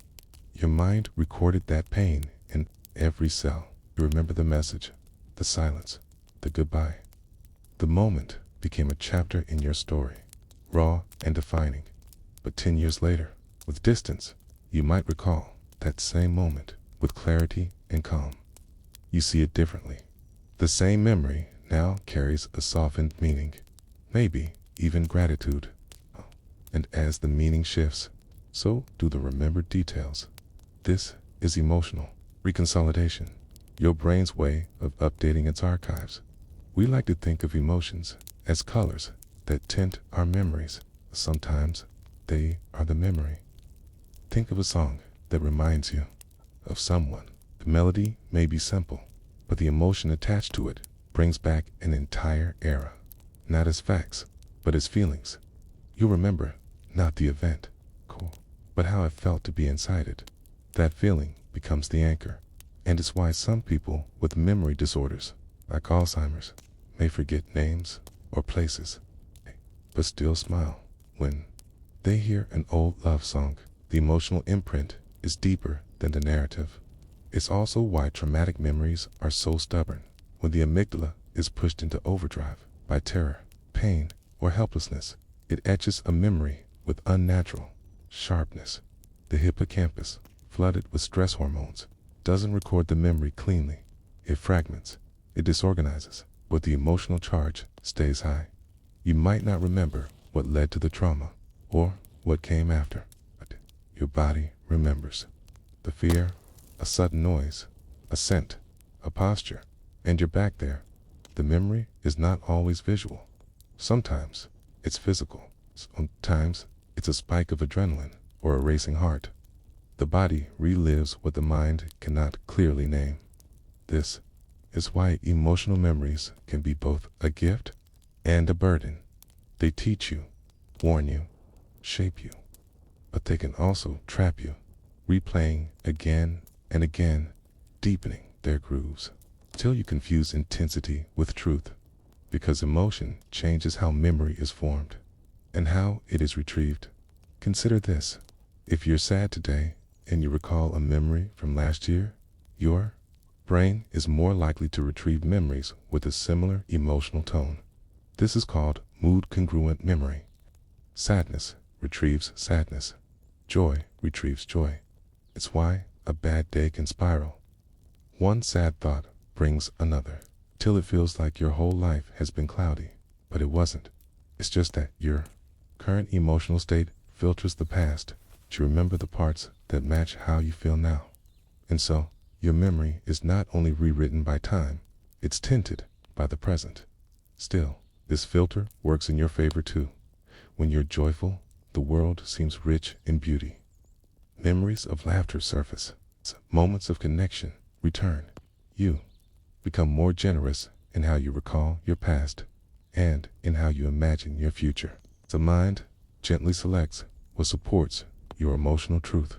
Speaker 1: Your mind recorded that pain in every cell. You remember the message, the silence, the goodbye. The moment became a chapter in your story, raw and defining. But 10 years later, with distance, you might recall that same moment with clarity and calm. You see it differently. The same memory now carries a softened meaning, maybe even gratitude. And as the meaning shifts, so do the remembered details. This is emotional reconsolidation, your brain's way of updating its archives. We like to think of emotions as colors that tint our memories. Sometimes they are the memory. Think of a song that reminds you of someone. The melody may be simple, but the emotion attached to it brings back an entire era, not as facts, but as feelings. You'll remember not the event, but how it felt to be inside it. That feeling becomes the anchor, and it's why some people with memory disorders, like Alzheimer's, may forget names or places, but still smile when they hear an old love song. The emotional imprint is deeper than the narrative. It's also why traumatic memories are so stubborn. When the amygdala is pushed into overdrive by terror, pain, or helplessness, it etches a memory with unnatural sharpness. The hippocampus, flooded with stress hormones, doesn't record the memory cleanly. It fragments, it disorganizes, but the emotional charge stays high. You might not remember what led to the trauma or what came after, but your body remembers. The fear, a sudden noise, a scent, a posture, and you're back there. The memory is not always visual. Sometimes it's physical. Sometimes it's a spike of adrenaline or a racing heart. The body relives what the mind cannot clearly name. This is why emotional memories can be both a gift and a burden. They teach you, warn you, shape you, but they can also trap you, replaying again and again, deepening their grooves, till you confuse intensity with truth, because emotion changes how memory is formed and how it is retrieved. Consider this. If you're sad today and you recall a memory from last year, your brain is more likely to retrieve memories with a similar emotional tone. This is called mood-congruent memory. Sadness retrieves sadness. Joy retrieves joy. It's why a bad day can spiral. One sad thought brings another, till it feels like your whole life has been cloudy. But it wasn't. It's just that your current emotional state filters the past to remember the parts that match how you feel now. And so, your memory is not only rewritten by time, it's tinted by the present. Still, this filter works in your favor too. When you're joyful, the world seems rich in beauty. Memories of laughter surface. Moments of connection return. You become more generous in how you recall your past and in how you imagine your future. The mind gently selects what supports your emotional truth.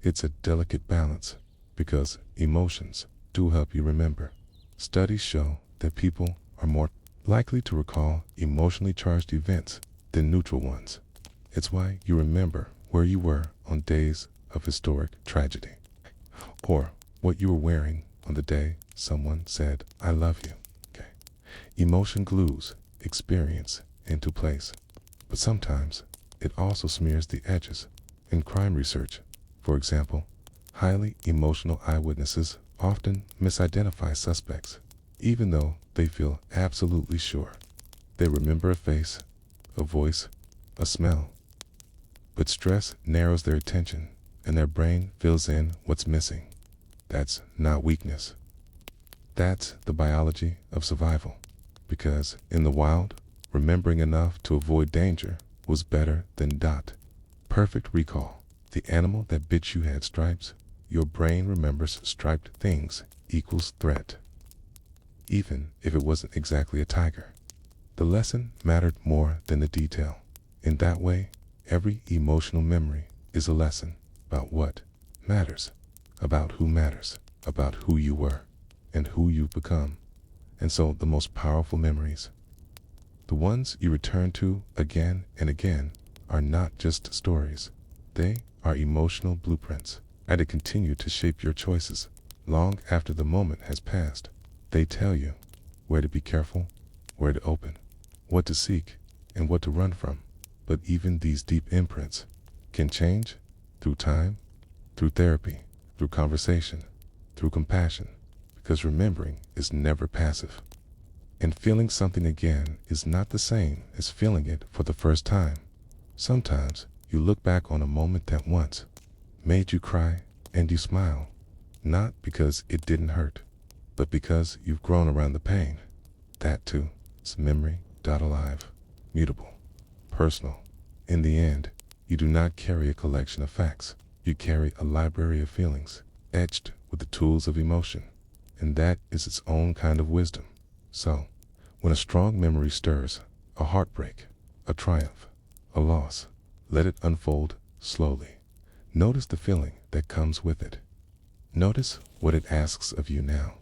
Speaker 1: It's a delicate balance because emotions do help you remember. Studies show that people are more likely to recall emotionally charged events than neutral ones. It's why you remember where you were on days of historic tragedy, or what you were wearing on the day someone said, "I love you." Emotion glues experience into place, but sometimes it also smears the edges. In crime research, for example, highly emotional eyewitnesses often misidentify suspects, even though they feel absolutely sure. They remember a face, a voice, a smell. But stress narrows their attention, and their brain fills in what's missing. That's not weakness. That's the biology of survival. Because in the wild, remembering enough to avoid danger was better than perfect recall. The animal that bit you had stripes. Your brain remembers striped things equals threat, even if it wasn't exactly a tiger. The lesson mattered more than the detail. In that way, every emotional memory is a lesson about what matters, about who you were, and who you've become. And so the most powerful memories, the ones you return to again and again, are not just stories. They are emotional blueprints, and they continue to shape your choices long after the moment has passed. They tell you where to be careful, where to open, what to seek, and what to run from. But even these deep imprints can change through time, through therapy, through conversation, through compassion, because remembering is never passive. And feeling something again is not the same as feeling it for the first time. Sometimes you look back on a moment that once made you cry and you smile, not because it didn't hurt, but because you've grown around the pain. That too is memory. Alive, mutable, personal. In the end, you do not carry a collection of facts. You carry a library of feelings, etched with the tools of emotion, and that is its own kind of wisdom. So, when a strong memory stirs, a heartbreak, a triumph, a loss, let it unfold slowly. Notice the feeling that comes with it. Notice what it asks of you now.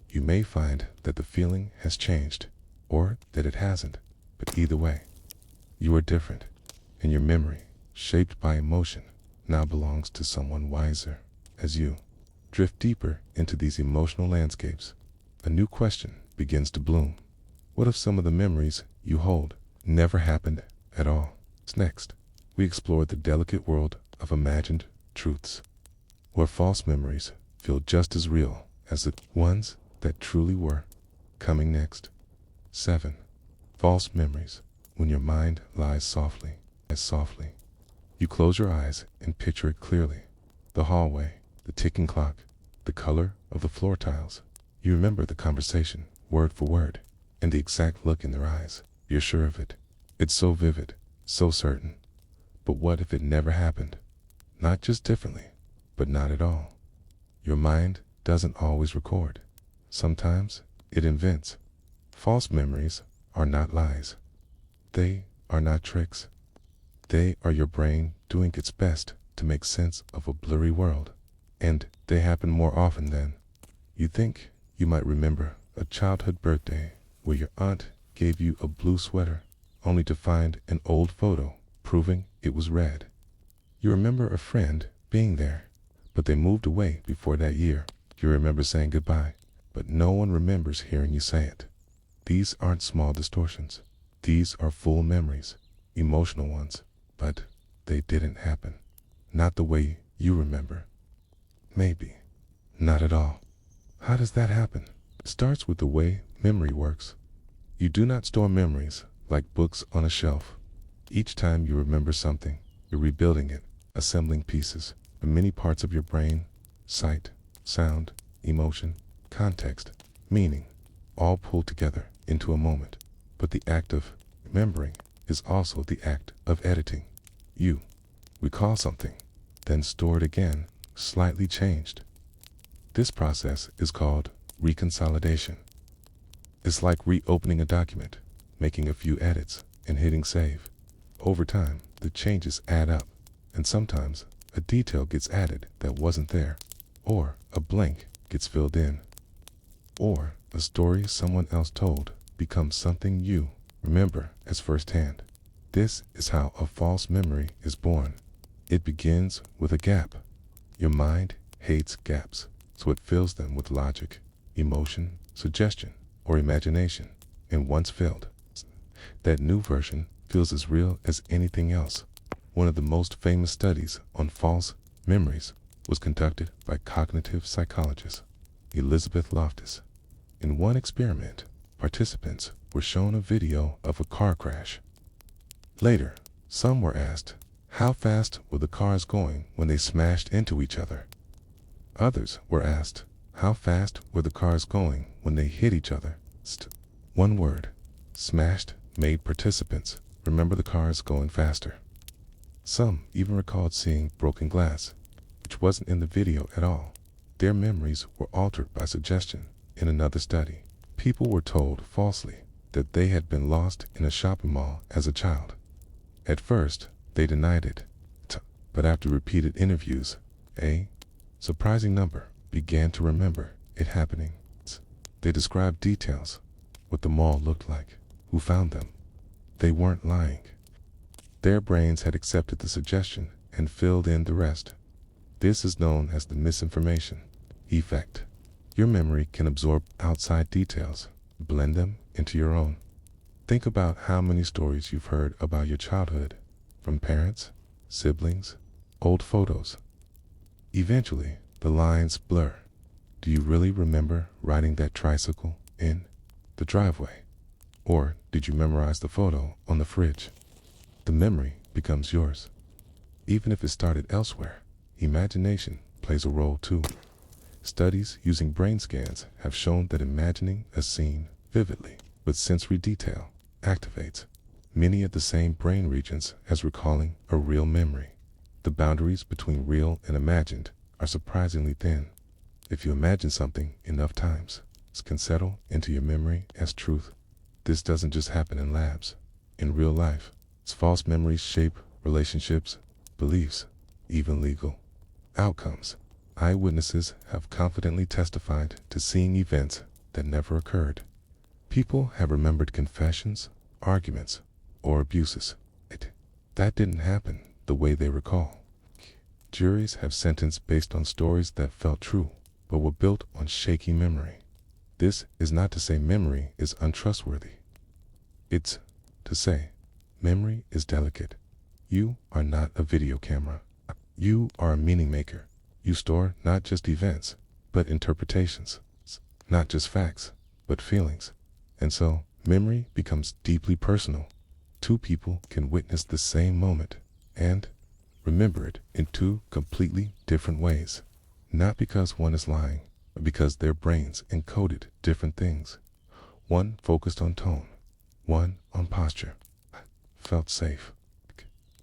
Speaker 1: You may find that the feeling has changed, or that it hasn't, but either way, you are different, and your memory, shaped by emotion, now belongs to someone wiser. As you drift deeper into these emotional landscapes, a new question begins to bloom. What if some of the memories you hold never happened at all? Next, we explore the delicate world of imagined truths, where false memories feel just as real as the ones that truly were. Coming next. 7. False memories. When your mind lies softly. You close your eyes and picture it clearly. The hallway, the ticking clock, the color of the floor tiles. You remember the conversation, word for word, and the exact look in their eyes. You're sure of it. It's so vivid, so certain. But what if it never happened? Not just differently, but not at all. Your mind doesn't always record. Sometimes it invents. False memories are not lies. They are not tricks. They are your brain doing its best to make sense of a blurry world. And they happen more often than you think. You might remember a childhood birthday where your aunt gave you a blue sweater, only to find an old photo proving it was red. You remember a friend being there, but they moved away before that year. You remember saying goodbye, but no one remembers hearing you say it. These aren't small distortions. These are full memories, emotional ones, but they didn't happen. Not the way you remember. Maybe not at all. How does that happen? It starts with the way memory works. You do not store memories like books on a shelf. Each time you remember something, you're rebuilding it, assembling pieces, the many parts of your brain: sight, sound, emotion, context, meaning, all pulled together into a moment. But the act of remembering is also the act of editing. You recall something, then store it again, slightly changed. This process is called reconsolidation. It's like reopening a document, making a few edits, and hitting save. Over time, the changes add up, and sometimes a detail gets added that wasn't there, or a blank gets filled in, or a story someone else told becomes something you remember as firsthand. This is how a false memory is born. It begins with a gap. Your mind hates gaps, so it fills them with logic, emotion, suggestion, or imagination. And once filled, that new version feels as real as anything else. One of the most famous studies on false memories was conducted by cognitive psychologist Elizabeth Loftus. In one experiment, participants were shown a video of a car crash. Later, some were asked, how fast were the cars going when they smashed into each other? Others were asked, how fast were the cars going when they hit each other? One word, smashed, made participants remember the cars going faster. Some even recalled seeing broken glass, which wasn't in the video at all. Their memories were altered by suggestion. In another study, people were told falsely that they had been lost in a shopping mall as a child. At first, they denied it, but after repeated interviews, a surprising number began to remember it happening. They described details what the mall looked like, who found them. They weren't lying. Their brains had accepted the suggestion and filled in the rest. This is known as the misinformation effect. Your memory can absorb outside details, blend them into your own. Think about how many stories you've heard about your childhood, from parents, siblings, old photos. Eventually, the lines blur. Do you really remember riding that tricycle in the driveway? Or did you memorize the photo on the fridge? The memory becomes yours. Even if it started elsewhere, imagination plays a role too. Studies using brain scans have shown that imagining a scene vividly with sensory detail activates many of the same brain regions as recalling a real memory. The boundaries between real and imagined are surprisingly thin. If you imagine something enough times, it can settle into your memory as truth. This doesn't just happen in labs. In real life, false memories shape relationships, beliefs, even legal outcomes. Eyewitnesses have confidently testified to seeing events that never occurred. People have remembered confessions, arguments, or abuses. That didn't happen the way they recall. Juries have sentenced based on stories that felt true, but were built on shaky memory. This is not to say memory is untrustworthy. It's to say memory is delicate. You are not a video camera. You are a meaning maker. You store not just events, but interpretations. Not just facts, but feelings. And so, memory becomes deeply personal. Two people can witness the same moment and remember it in two completely different ways. Not because one is lying, but because their brains encoded different things. One focused on tone, one on posture. Felt safe.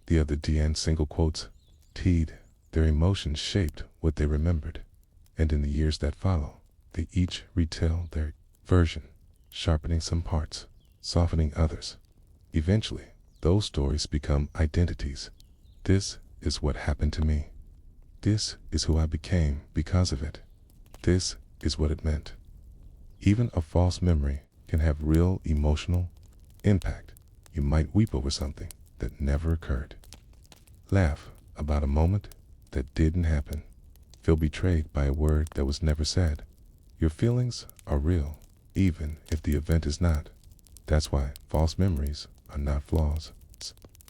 Speaker 1: The other DN single quotes, teed. Their emotions shaped what they remembered. And in the years that follow, they each retell their version, sharpening some parts, softening others. Eventually, those stories become identities. This is what happened to me. This is who I became because of it. This is what it meant. Even a false memory can have real emotional impact. You might weep over something that never occurred. Laugh about a moment that didn't happen. Feel betrayed by a word that was never said. Your feelings are real, even if the event is not. That's why false memories are not flaws.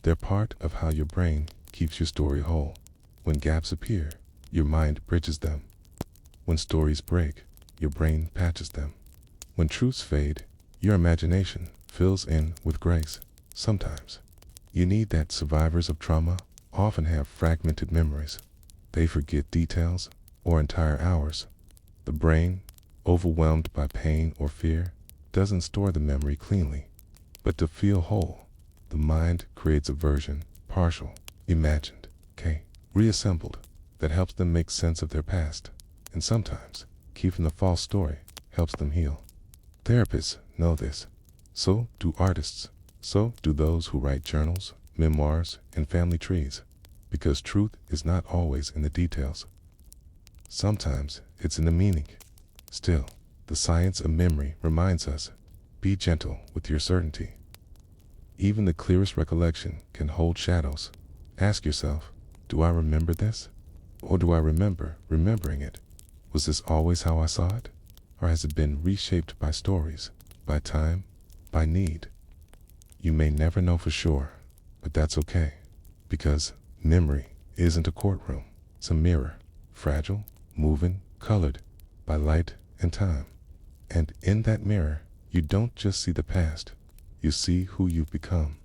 Speaker 1: They're part of how your brain keeps your story whole. When gaps appear, your mind bridges them. When stories break, your brain patches them. When truths fade, your imagination fills in with grace. Sometimes, you need that. Survivors of trauma often have fragmented memories. They forget details or entire hours. The brain, overwhelmed by pain or fear, doesn't store the memory cleanly. But to feel whole, the mind creates a version, partial, imagined, reassembled, that helps them make sense of their past. And sometimes, keeping the false story helps them heal. Therapists know this. So do artists. So do those who write journals, memoirs, and family trees. Because truth is not always in the details. Sometimes it's in the meaning. Still, the science of memory reminds us, be gentle with your certainty. Even the clearest recollection can hold shadows. Ask yourself, do I remember this? Or do I remember remembering it? Was this always how I saw it? Or has it been reshaped by stories, by time, by need? You may never know for sure, but that's okay. Because memory isn't a courtroom. It's a mirror, fragile, moving, colored by light and time. And in that mirror, you don't just see the past, you see who you've become.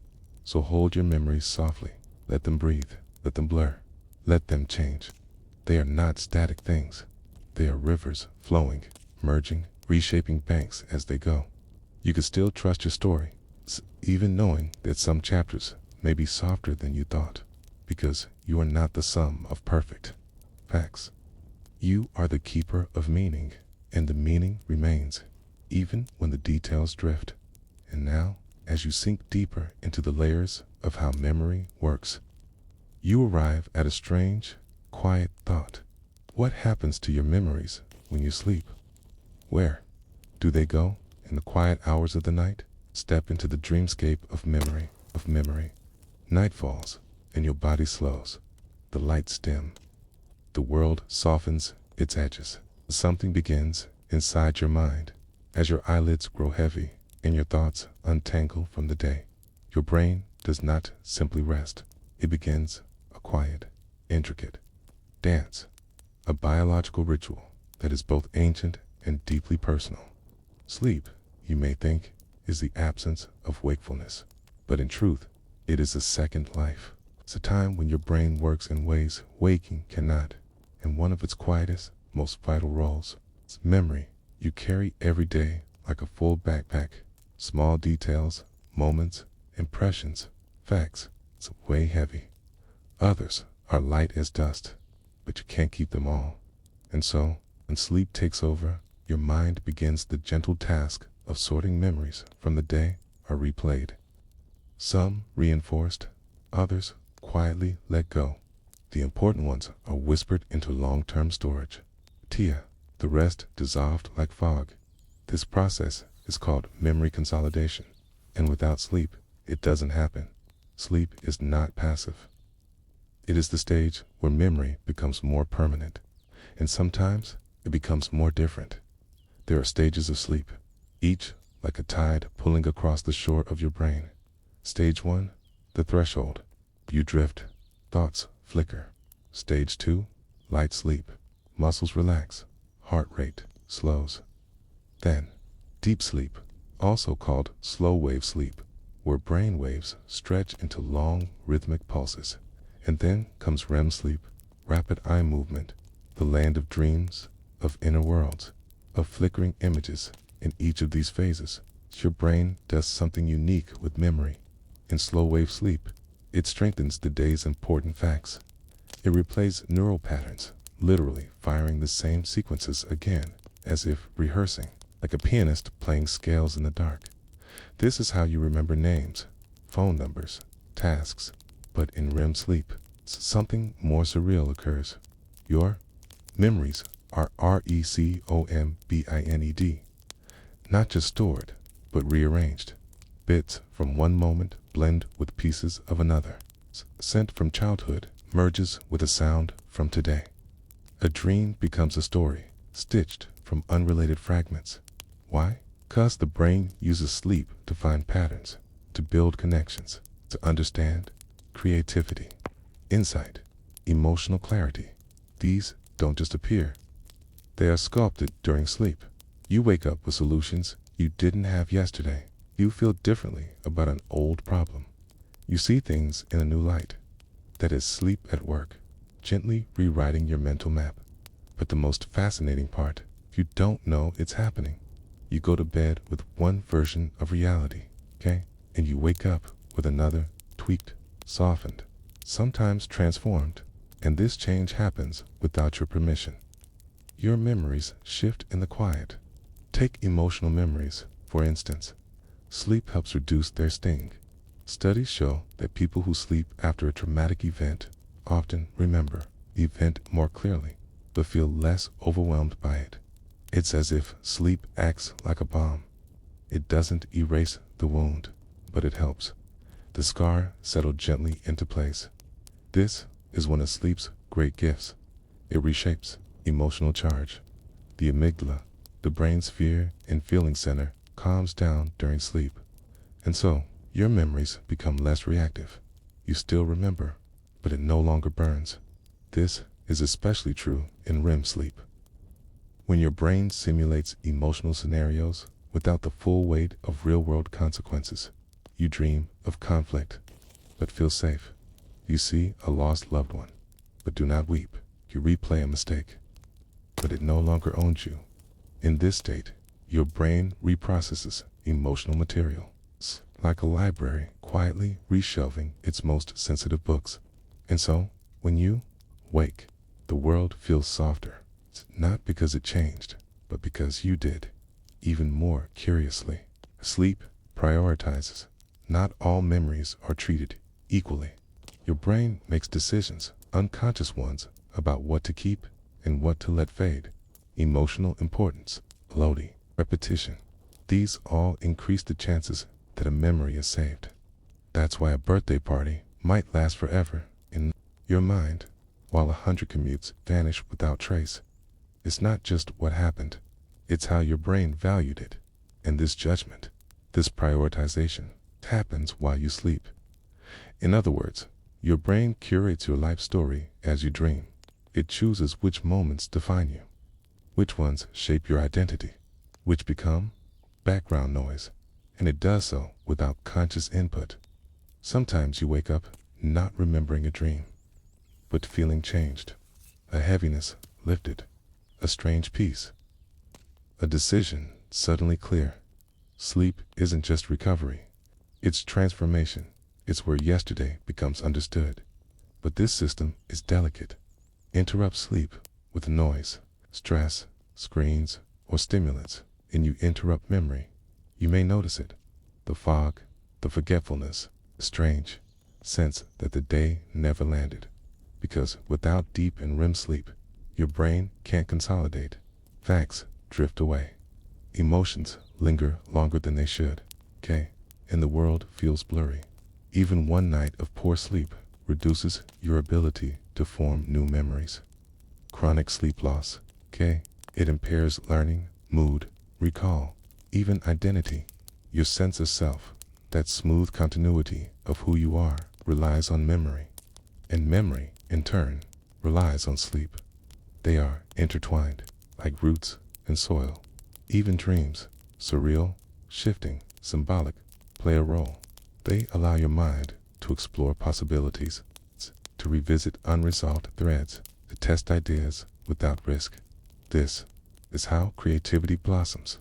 Speaker 1: So hold your memories softly. Let them breathe. Let them blur. Let them change. They are not static things. They are rivers flowing, merging, reshaping banks as they go. You can still trust your story, even knowing that some chapters may be softer than you thought, because you are not the sum of perfect facts. You are the keeper of meaning, and the meaning remains, even when the details drift. And now, as you sink deeper into the layers of how memory works, you arrive at a strange, quiet thought. What happens to your memories when you sleep? Where do they go in the quiet hours of the night, step into the dreamscape of memory. Night falls, and your body slows. The lights dim. The world softens its edges. Something begins inside your mind as your eyelids grow heavy and your thoughts untangle from the day. Your brain does not simply rest. It begins a quiet, intricate dance, a biological ritual that is both ancient and deeply personal. Sleep, you may think, is the absence of wakefulness, but in truth, it is a second life. It's a time when your brain works in ways waking cannot, and one of its quietest, most vital roles is memory. You carry every day like a full backpack. Small details, moments, impressions, facts, it's way heavy. Others are light as dust, but you can't keep them all. And so, when sleep takes over, your mind begins the gentle task of sorting memories from the day are replayed. Some reinforced, others quietly let go. The important ones are whispered into long-term storage. The rest dissolved like fog. This process is called memory consolidation, and without sleep, it doesn't happen. Sleep is not passive. It is the stage where memory becomes more permanent, and sometimes it becomes more different. There are stages of sleep, each like a tide pulling across the shore of your brain. Stage 1, the threshold. You drift, thoughts flicker. Stage 2, light sleep. Muscles relax, heart rate slows. Then, deep sleep, also called slow wave sleep, where brain waves stretch into long rhythmic pulses. And then comes REM sleep, rapid eye movement, the land of dreams, of inner worlds, of flickering images. In each of these phases, your brain does something unique with memory. In slow wave sleep, it strengthens the day's important facts. It replays neural patterns, literally firing the same sequences again, as if rehearsing, like a pianist playing scales in the dark. This is how you remember names, phone numbers, tasks. But in REM sleep, something more surreal occurs. Your memories are recombined, not just stored, but rearranged. Bits from one moment blend with pieces of another. Scent from childhood merges with a sound from today. A dream becomes a story, stitched from unrelated fragments. Why? 'Cause the brain uses sleep to find patterns, to build connections, to understand. Creativity, insight, emotional clarity. These don't just appear. They are sculpted during sleep. You wake up with solutions you didn't have yesterday. You feel differently about an old problem. You see things in a new light. That is sleep at work, gently rewriting your mental map. But the most fascinating part, you don't know it's happening. You go to bed with one version of reality, okay? And you wake up with another, tweaked, softened, sometimes transformed, and this change happens without your permission. Your memories shift in the quiet. Take emotional memories, for instance. Sleep helps reduce their sting. Studies show that people who sleep after a traumatic event often remember the event more clearly, but feel less overwhelmed by it. It's as if sleep acts like a balm. It doesn't erase the wound, but it helps the scar settle gently into place. This is one of sleep's great gifts. It reshapes emotional charge. The amygdala, the brain's fear and feeling center, calms down during sleep. And so, your memories become less reactive. You still remember, but it no longer burns. This is especially true in REM sleep. When your brain simulates emotional scenarios without the full weight of real-world consequences, you dream of conflict, but feel safe. You see a lost loved one, but do not weep. You replay a mistake, but it no longer owns you. In this state, your brain reprocesses emotional material. It's like a library quietly reshelving its most sensitive books. And so, when you wake, the world feels softer. It's not because it changed, but because you did. Even more curiously, sleep prioritizes. Not all memories are treated equally. Your brain makes decisions, unconscious ones, about what to keep and what to let fade. Emotional importance, loading, repetition. These all increase the chances that a memory is saved. That's why a birthday party might last forever in your mind, while 100 commutes vanish without trace. It's not just what happened, it's how your brain valued it. And this judgment, this prioritization, happens while you sleep. In other words, your brain curates your life story as you dream. It chooses which moments define you, which ones shape your identity, which become background noise, and it does so without conscious input. Sometimes you wake up not remembering a dream, but feeling changed, a heaviness lifted, a strange peace, a decision suddenly clear. Sleep isn't just recovery, it's transformation. It's where yesterday becomes understood. But this system is delicate. Interrupt sleep with noise, stress, screens, or stimulants, and you interrupt memory. You may notice it. The fog, the forgetfulness, the strange sense that the day never landed. Because without deep and REM sleep, your brain can't consolidate. Facts drift away. Emotions linger longer than they should. And the world feels blurry. Even one night of poor sleep reduces your ability to form new memories. Chronic sleep loss, it impairs learning, mood, recall, even identity. Your sense of self, that smooth continuity of who you are, relies on memory. And memory, in turn, relies on sleep. They are intertwined, like roots and soil. Even dreams, surreal, shifting, symbolic, play a role. They allow your mind to explore possibilities, to revisit unresolved threads, to test ideas without risk. This is how creativity blossoms.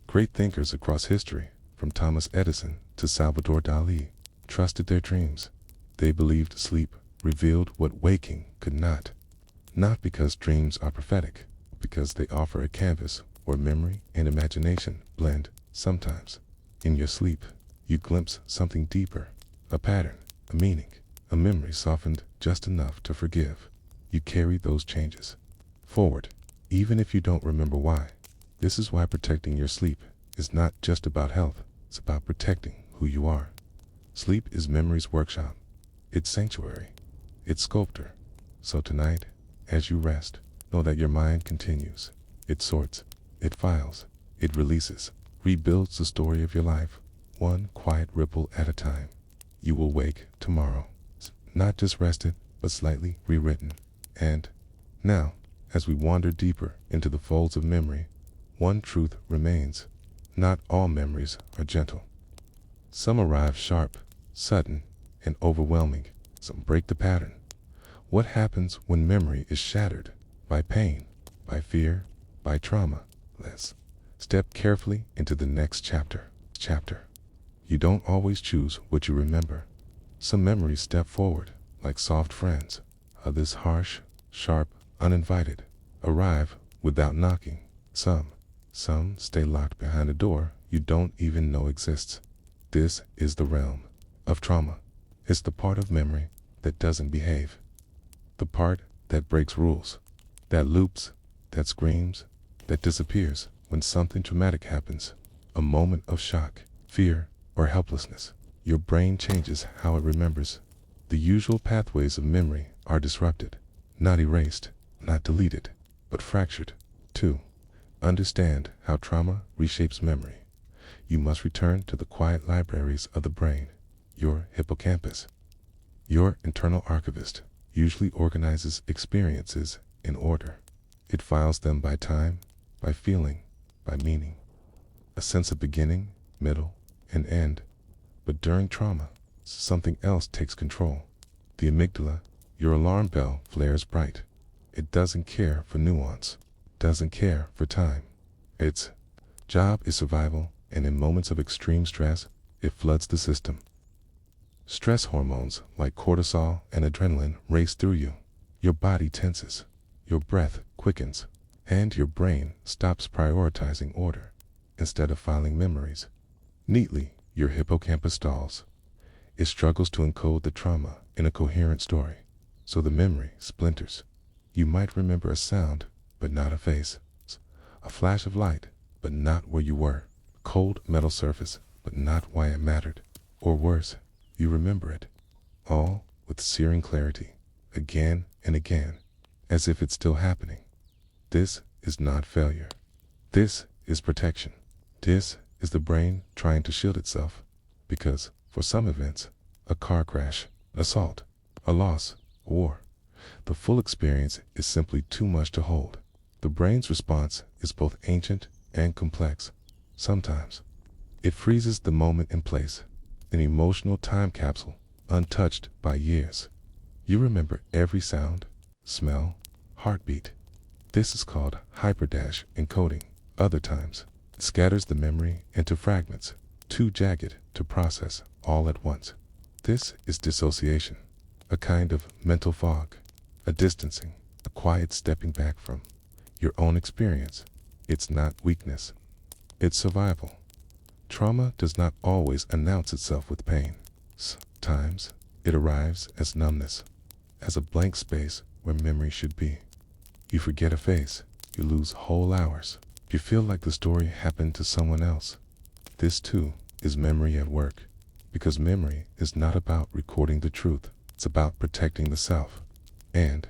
Speaker 1: Great thinkers across history, from Thomas Edison to Salvador Dali, trusted their dreams. They believed sleep revealed what waking could not. Not because dreams are prophetic, but because they offer a canvas where memory and imagination blend. Sometimes, in your sleep, you glimpse something deeper, a pattern, a meaning, a memory softened just enough to forgive. You carry those changes forward, even if you don't remember why. This is why protecting your sleep is not just about health, it's about protecting who you are. Sleep is memory's workshop, its sanctuary, its sculptor. So tonight, as you rest, know that your mind continues. It sorts, it files, it releases, rebuilds the story of your life, one quiet ripple at a time. You will wake tomorrow, not just rested, but slightly rewritten. And now, as we wander deeper into the folds of memory, one truth remains. Not all memories are gentle. Some arrive sharp, sudden, and overwhelming. Some break the pattern. What happens when memory is shattered by pain, by fear, by trauma? Let's step carefully into the next chapter. You don't always choose what you remember. Some memories step forward, like soft friends. Others harsh, sharp, uninvited, arrive without knocking. Some stay locked behind a door you don't even know exists. This is the realm of trauma. It's the part of memory that doesn't behave. The part that breaks rules, that loops, that screams, that disappears when something traumatic happens. A moment of shock, fear, or helplessness. Your brain changes how it remembers. The usual pathways of memory are disrupted, not erased, not deleted, but fractured. 2. Understand how trauma reshapes memory. You must return to the quiet libraries of the brain, your hippocampus. Your internal archivist usually organizes experiences in order. It files them by time, by feeling, by meaning. A sense of beginning, middle, and end. But during trauma, something else takes control. The amygdala, your alarm bell, flares bright. It doesn't care for nuance, doesn't care for time. Its job is survival, and in moments of extreme stress, it floods the system. Stress hormones like cortisol and adrenaline race through you. Your body tenses, your breath quickens, and your brain stops prioritizing order. Instead of filing memories neatly, your hippocampus stalls. It struggles to encode the trauma in a coherent story, so the memory splinters. You might remember a sound, but not a face. A flash of light, but not where you were. A cold metal surface, but not why it mattered. Or worse, you remember it, all with searing clarity, again and again, as if it's still happening. This is not failure. This is protection. This is the brain trying to shield itself, because for some events, a car crash, assault, a loss, war, the full experience is simply too much to hold. The brain's response is both ancient and complex. Sometimes, it freezes the moment in place, an emotional time capsule untouched by years. You remember every sound, smell, heartbeat. This is called hyperdash encoding. Other times, it scatters the memory into fragments, too jagged to process all at once. This is dissociation, a kind of mental fog, a distancing, a quiet stepping back from your own experience. It's not weakness, it's survival. Trauma does not always announce itself with pain. Sometimes it arrives as numbness, as a blank space where memory should be. You forget a face, you lose whole hours. You feel like the story happened to someone else. This too is memory at work, because memory is not about recording the truth, it's about protecting the self. And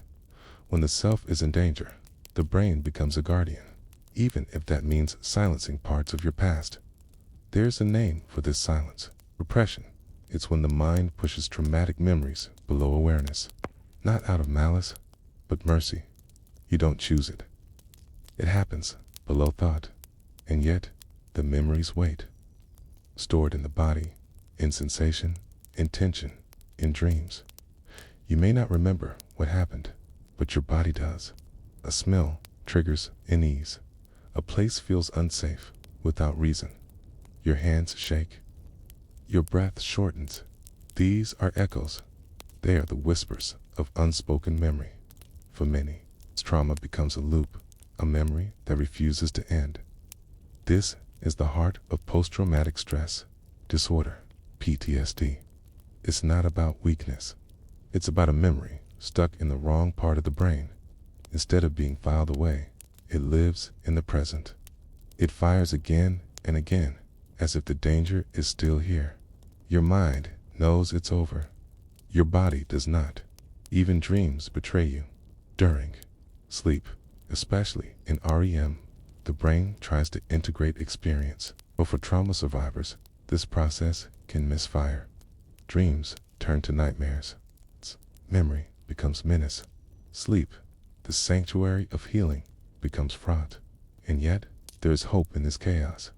Speaker 1: when the self is in danger, the brain becomes a guardian, even if that means silencing parts of your past. There's a name for this silence: repression. It's when the mind pushes traumatic memories below awareness, not out of malice, but mercy. You don't choose it. It happens below thought, and yet the memories wait, stored in the body, in sensation, in tension, in dreams. You may not remember what happened, but your body does. A smell triggers unease. A place feels unsafe without reason. Your hands shake. Your breath shortens. These are echoes. They are the whispers of unspoken memory. For many, trauma becomes a loop, a memory that refuses to end. This is the heart of post-traumatic stress disorder, PTSD. It's not about weakness. It's about a memory stuck in the wrong part of the brain. Instead of being filed away, it lives in the present. It fires again and again, as if the danger is still here. Your mind knows it's over. Your body does not. Even dreams betray you. During sleep, especially in REM, the brain tries to integrate experience. But for trauma survivors, this process can misfire. Dreams turn to nightmares. Memory becomes menace. Sleep, the sanctuary of healing, becomes fraught. And yet, there is hope in this chaos,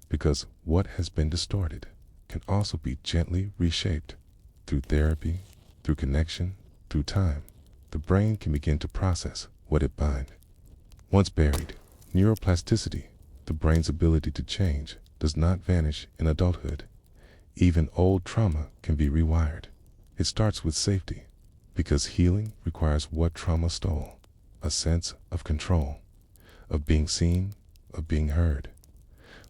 Speaker 1: because what has been distorted can also be gently reshaped through therapy, through connection, through time. The brain can begin to process what it binds. Once buried, neuroplasticity, the brain's ability to change, does not vanish in adulthood. Even old trauma can be rewired. It starts with safety, because healing requires what trauma stole: a sense of control, of being seen, of being heard.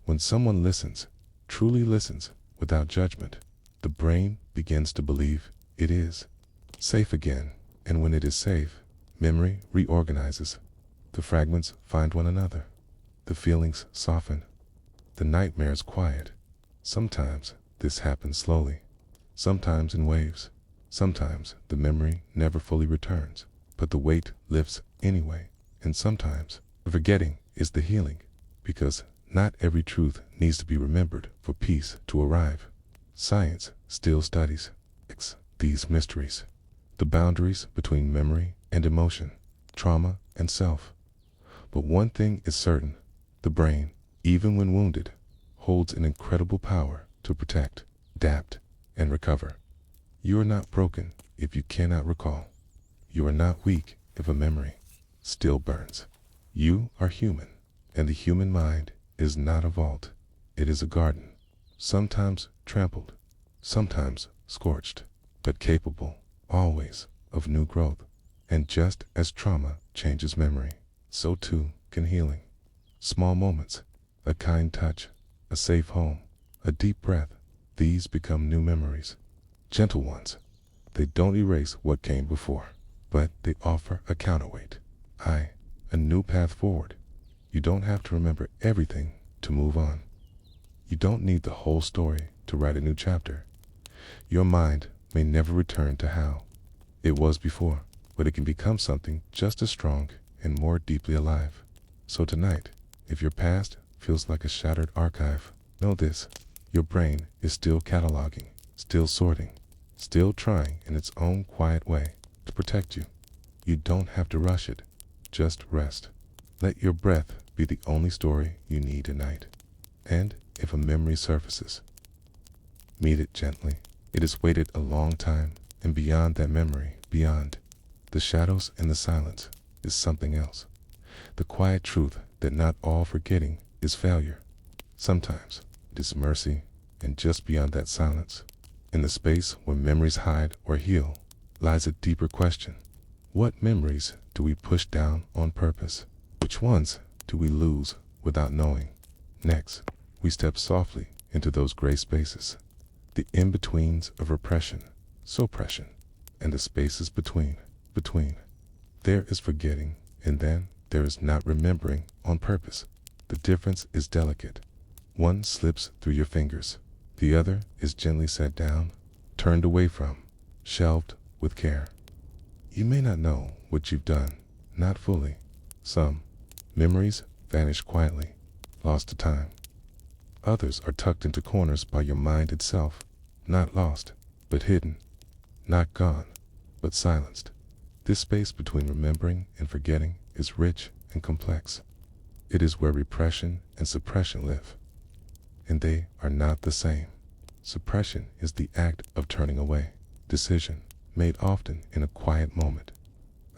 Speaker 1: When someone listens, truly listens, without judgment, the brain begins to believe it is safe again. And when it is safe, memory reorganizes. The fragments find one another. The feelings soften. The nightmares quiet. Sometimes this happens slowly, sometimes in waves. Sometimes the memory never fully returns, but the weight lifts anyway. And sometimes forgetting is the healing, because not every truth needs to be remembered for peace to arrive. Science still studies these mysteries, the boundaries between memory and emotion, trauma and self. But one thing is certain: the brain, even when wounded, holds an incredible power to protect, adapt, and recover. You are not broken if you cannot recall. You are not weak if a memory still burns. You are human, and the human mind is not a vault. It is a garden, sometimes trampled, sometimes scorched, but capable, always, of new growth. And just as trauma changes memory, so too can healing. Small moments, a kind touch, a safe home, a deep breath, these become new memories. Gentle ones. They don't erase what came before, but they offer a counterweight. A new path forward. You don't have to remember everything to move on. You don't need the whole story to write a new chapter. Your mind may never return to how it was before, but it can become something just as strong and more deeply alive. So tonight, if your past feels like a shattered archive, know this: your brain is still cataloging, still sorting, still trying in its own quiet way to protect you. You don't have to rush it. Just rest. Let your breath be the only story you need tonight. And if a memory surfaces, meet it gently. It has waited a long time, and beyond that memory, beyond the shadows and the silence, is something else. The quiet truth that not all forgetting is failure. Sometimes it is mercy, and just beyond that silence, in the space where memories hide or heal, lies a deeper question. What memories do we push down on purpose? Which ones do we lose without knowing? Next, we step softly into those gray spaces, the in-betweens of repression, suppression, and the spaces between. There is forgetting, and then there is not remembering on purpose. The difference is delicate. One slips through your fingers. The other is gently set down, turned away from, shelved with care. You may not know what you've done, not fully. Some memories vanish quietly, lost to time. Others are tucked into corners by your mind itself, not lost, but hidden, not gone, but silenced. This space between remembering and forgetting is rich and complex. It is where repression and suppression live, and they are not the same. Suppression is the act of turning away, decision made often in a quiet moment.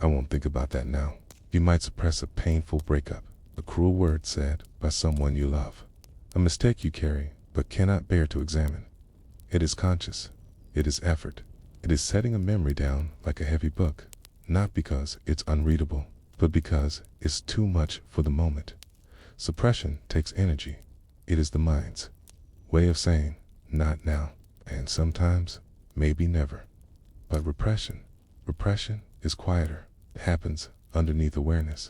Speaker 1: I won't think about that now. You might suppress a painful breakup, a cruel word said by someone you love, a mistake you carry but cannot bear to examine. It is conscious. It is effort. It is setting a memory down like a heavy book, not because it's unreadable, but because it's too much for the moment. Suppression takes energy. It is the mind's way of saying, not now, and sometimes, maybe never. But repression is quieter. It happens underneath awareness.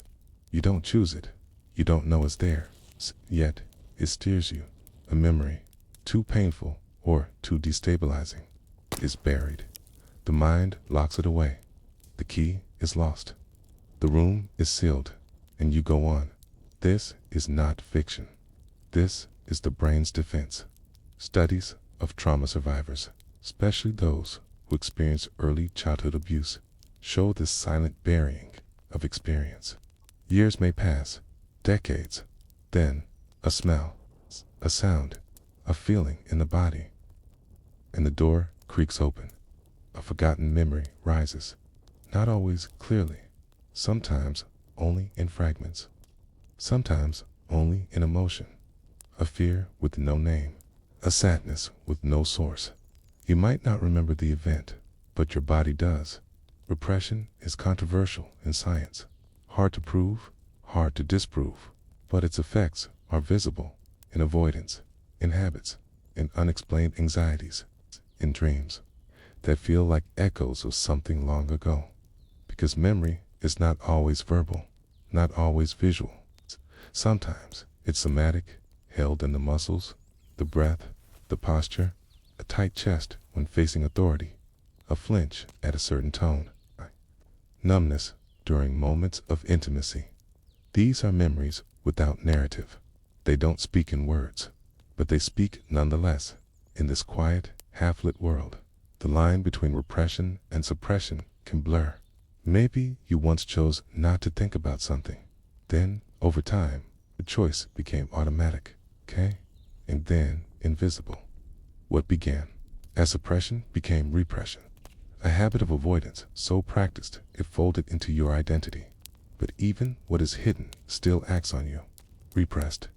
Speaker 1: You don't choose it. You don't know it's there. Yet, it steers you. A memory, too painful or too destabilizing, is buried. The mind locks it away. The key is lost. The room is sealed, and you go on. This is not fiction. This is the brain's defense. Studies of trauma survivors, especially those who experience early childhood abuse, show this silent burying of experience. Years may pass, decades, then a smell, a sound, a feeling in the body, and the door creaks open. A forgotten memory rises, not always clearly, sometimes only in fragments, sometimes only in emotion, a fear with no name, a sadness with no source. You might not remember the event, but your body does. Repression is controversial in science, hard to prove, hard to disprove, but its effects are visible in avoidance, in habits, in unexplained anxieties, in dreams that feel like echoes of something long ago. Because memory is not always verbal, not always visual. Sometimes it's somatic, held in the muscles, the breath, the posture, a tight chest when facing authority, a flinch at a certain tone, numbness during moments of intimacy. These are memories without narrative. They don't speak in words, but they speak nonetheless. In this quiet, half-lit world, the line between repression and suppression can blur. Maybe you once chose not to think about something. Then, over time, the choice became automatic, okay? And then invisible. What began as suppression became repression, a habit of avoidance so practiced it folded into your identity. But even what is hidden still acts on you. Repressed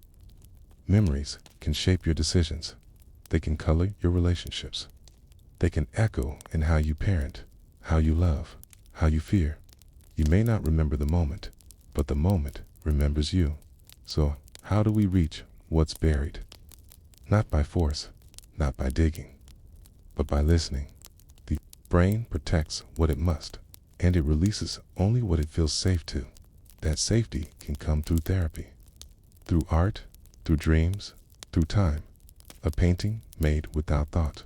Speaker 1: memories can shape your decisions. They can color your relationships. They can echo in how you parent, how you love, how you fear. You may not remember the moment, but the moment remembers you. So, how do we reach what's buried? Not by force, not by digging, but by listening. The brain protects what it must, and it releases only what it feels safe to. That safety can come through therapy, through art, through dreams, through time. A painting made without thought.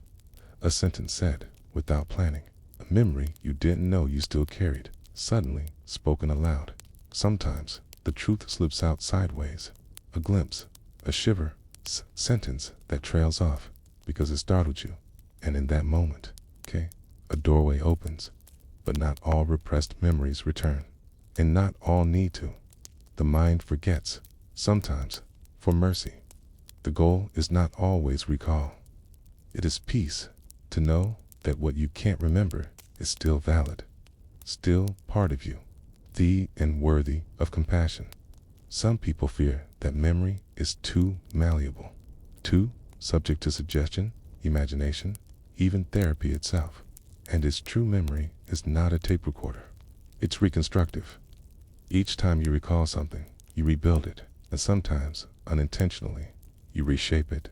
Speaker 1: A sentence said without planning. A memory you didn't know you still carried, suddenly spoken aloud. Sometimes the truth slips out sideways. A glimpse, a shiver, sentence that trails off because it startled you. And in that moment, a doorway opens. But not all repressed memories return. And not all need to. The mind forgets, sometimes, for mercy. The goal is not always recall. It is peace, to know that what you can't remember is still valid, still part of you, and worthy of compassion. Some people fear that memory is too malleable, too subject to suggestion, imagination, even therapy itself. And its true memory is not a tape recorder. It's reconstructive. Each time you recall something, you rebuild it, and sometimes, unintentionally, you reshape it.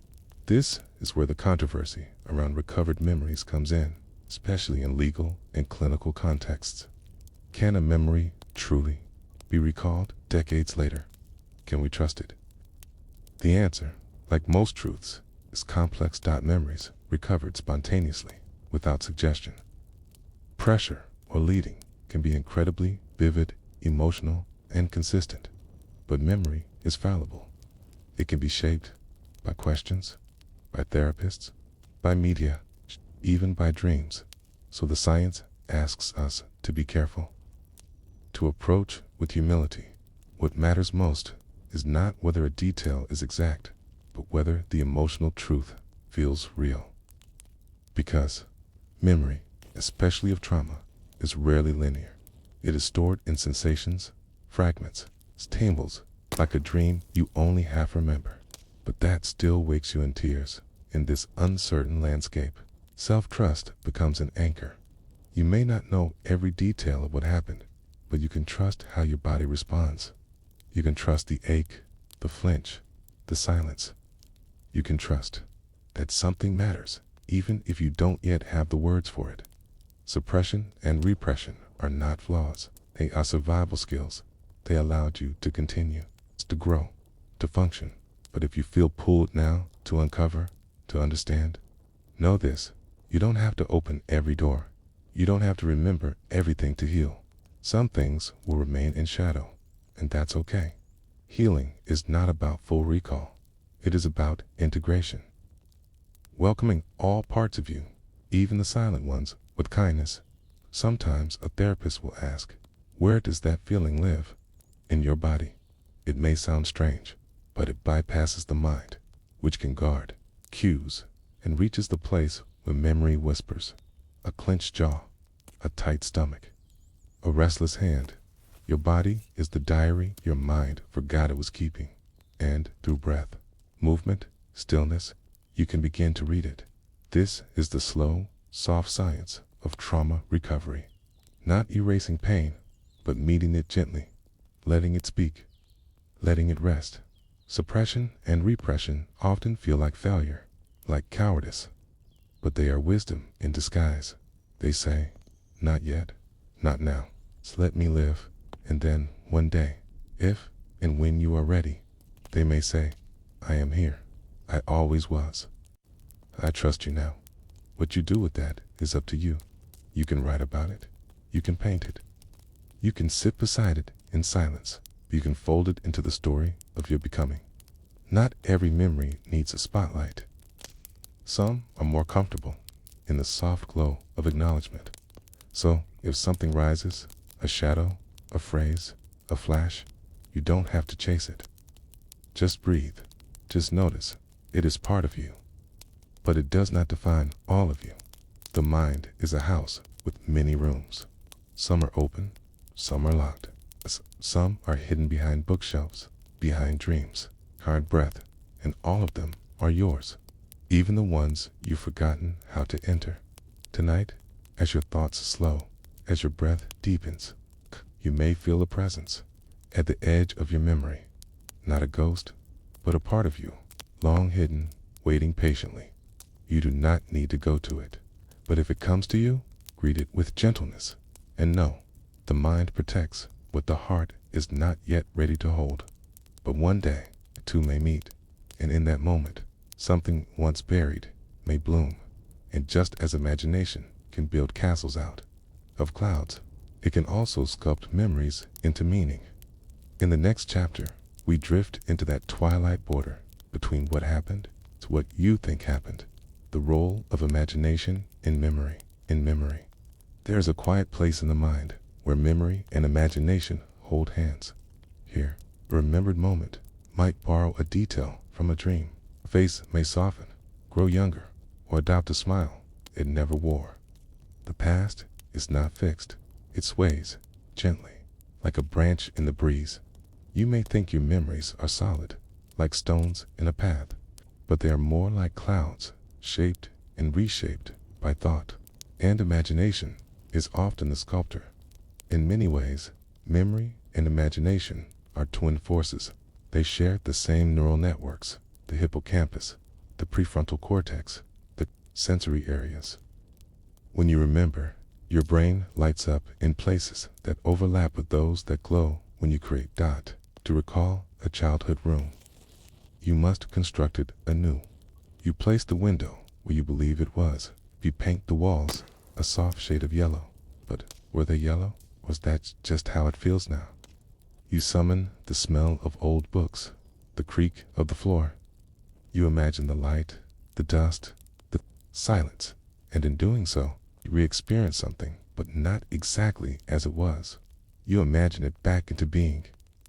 Speaker 1: This is where the controversy around recovered memories comes in, especially in legal and clinical contexts. Can a memory truly be recalled decades later? Can we trust it? The answer, like most truths, is complex. Memories recovered spontaneously, without suggestion, pressure, or leading can be incredibly vivid, emotional, and consistent. But memory is fallible. It can be shaped by questions, by therapists, by media, even by dreams. So the science asks us to be careful, to approach with humility. What matters most is not whether a detail is exact, but whether the emotional truth feels real. Because memory, especially of trauma, is rarely linear. It is stored in sensations, fragments, tumbles, like a dream you only half remember. But that still wakes you in tears. In this uncertain landscape, self-trust becomes an anchor. You may not know every detail of what happened, but you can trust how your body responds. You can trust the ache, the flinch, the silence. You can trust that something matters, even if you don't yet have the words for it. Suppression and repression are not flaws. They are survival skills. They allowed you to continue, to grow, to function. But if you feel pulled now to uncover, to understand, know this: you don't have to open every door. You don't have to remember everything to heal. Some things will remain in shadow, and that's okay. Healing is not about full recall. It is about integration. Welcoming all parts of you, even the silent ones, with kindness. Sometimes a therapist will ask, where does that feeling live? In your body. It may sound strange, but it bypasses the mind, which can guard cues, and reaches the place where memory whispers. A clenched jaw, a tight stomach, a restless hand. Your body is the diary your mind forgot it was keeping. And through breath, movement, stillness, you can begin to read it. This is the slow, soft science of trauma recovery. Not erasing pain, but meeting it gently, letting it speak, letting it rest. Suppression and repression often feel like failure, like cowardice, but they are wisdom in disguise. They say, not yet, not now, just let me live, and then one day, if and when you are ready, they may say, I am here, I always was. I trust you now. What you do with that is up to you. You can write about it, you can paint it, you can sit beside it in silence, you can fold it into the story of your becoming. Not every memory needs a spotlight. Some are more comfortable in the soft glow of acknowledgement. So if something rises, a shadow, a phrase, a flash, you don't have to chase it. Just breathe. Just notice. It is part of you. But it does not define all of you. The mind is a house with many rooms. Some are open, some are locked. Some are hidden behind bookshelves, behind dreams, hard breath, and all of them are yours. Even the ones you've forgotten how to enter. Tonight, as your thoughts slow, as your breath deepens, you may feel a presence at the edge of your memory. Not a ghost, but a part of you, long hidden, waiting patiently. You do not need to go to it. But if it comes to you, greet it with gentleness. And know, the mind protects what the heart is not yet ready to hold. But one day, the two may meet, and in that moment, Something once buried may bloom, and just as imagination can build castles out of clouds, it can also sculpt memories into meaning. In the next chapter, we drift into that twilight border between what happened to what you think happened, the role of imagination in memory. There is a quiet place in the mind where memory and imagination hold hands. Here, a remembered moment might borrow a detail from a dream. A face may soften, grow younger, or adopt a smile it never wore. The past is not fixed. It sways gently, like a branch in the breeze. You may think your memories are solid, like stones in a path, but they are more like clouds, shaped and reshaped by thought. And imagination is often the sculptor. In many ways, memory and imagination are twin forces. They share the same neural networks, the hippocampus, the prefrontal cortex, the sensory areas. When you remember, your brain lights up in places that overlap with those that glow when you create. To recall a childhood room, you must construct it anew. You place the window where you believe it was. You paint the walls a soft shade of yellow. But were they yellow? Was that just how it feels now? You summon the smell of old books, the creak of the floor. You imagine the light, the dust, the silence, and in doing so, you re-experience something, but not exactly as it was. You imagine it back into being.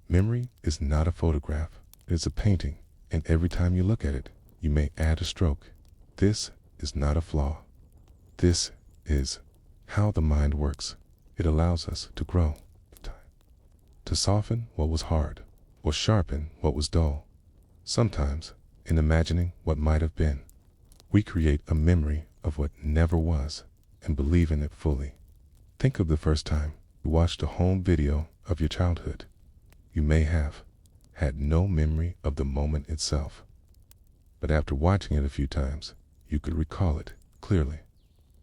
Speaker 1: Memory is not a photograph, it is a painting, and every time you look at it, you may add a stroke. This is not a flaw. This is how the mind works. It allows us to grow, to soften what was hard, or sharpen what was dull. Sometimes, in imagining what might have been, we create a memory of what never was and believe in it fully. Think of the first time you watched a home video of your childhood. You may have had no memory of the moment itself, but after watching it a few times, you could recall it clearly.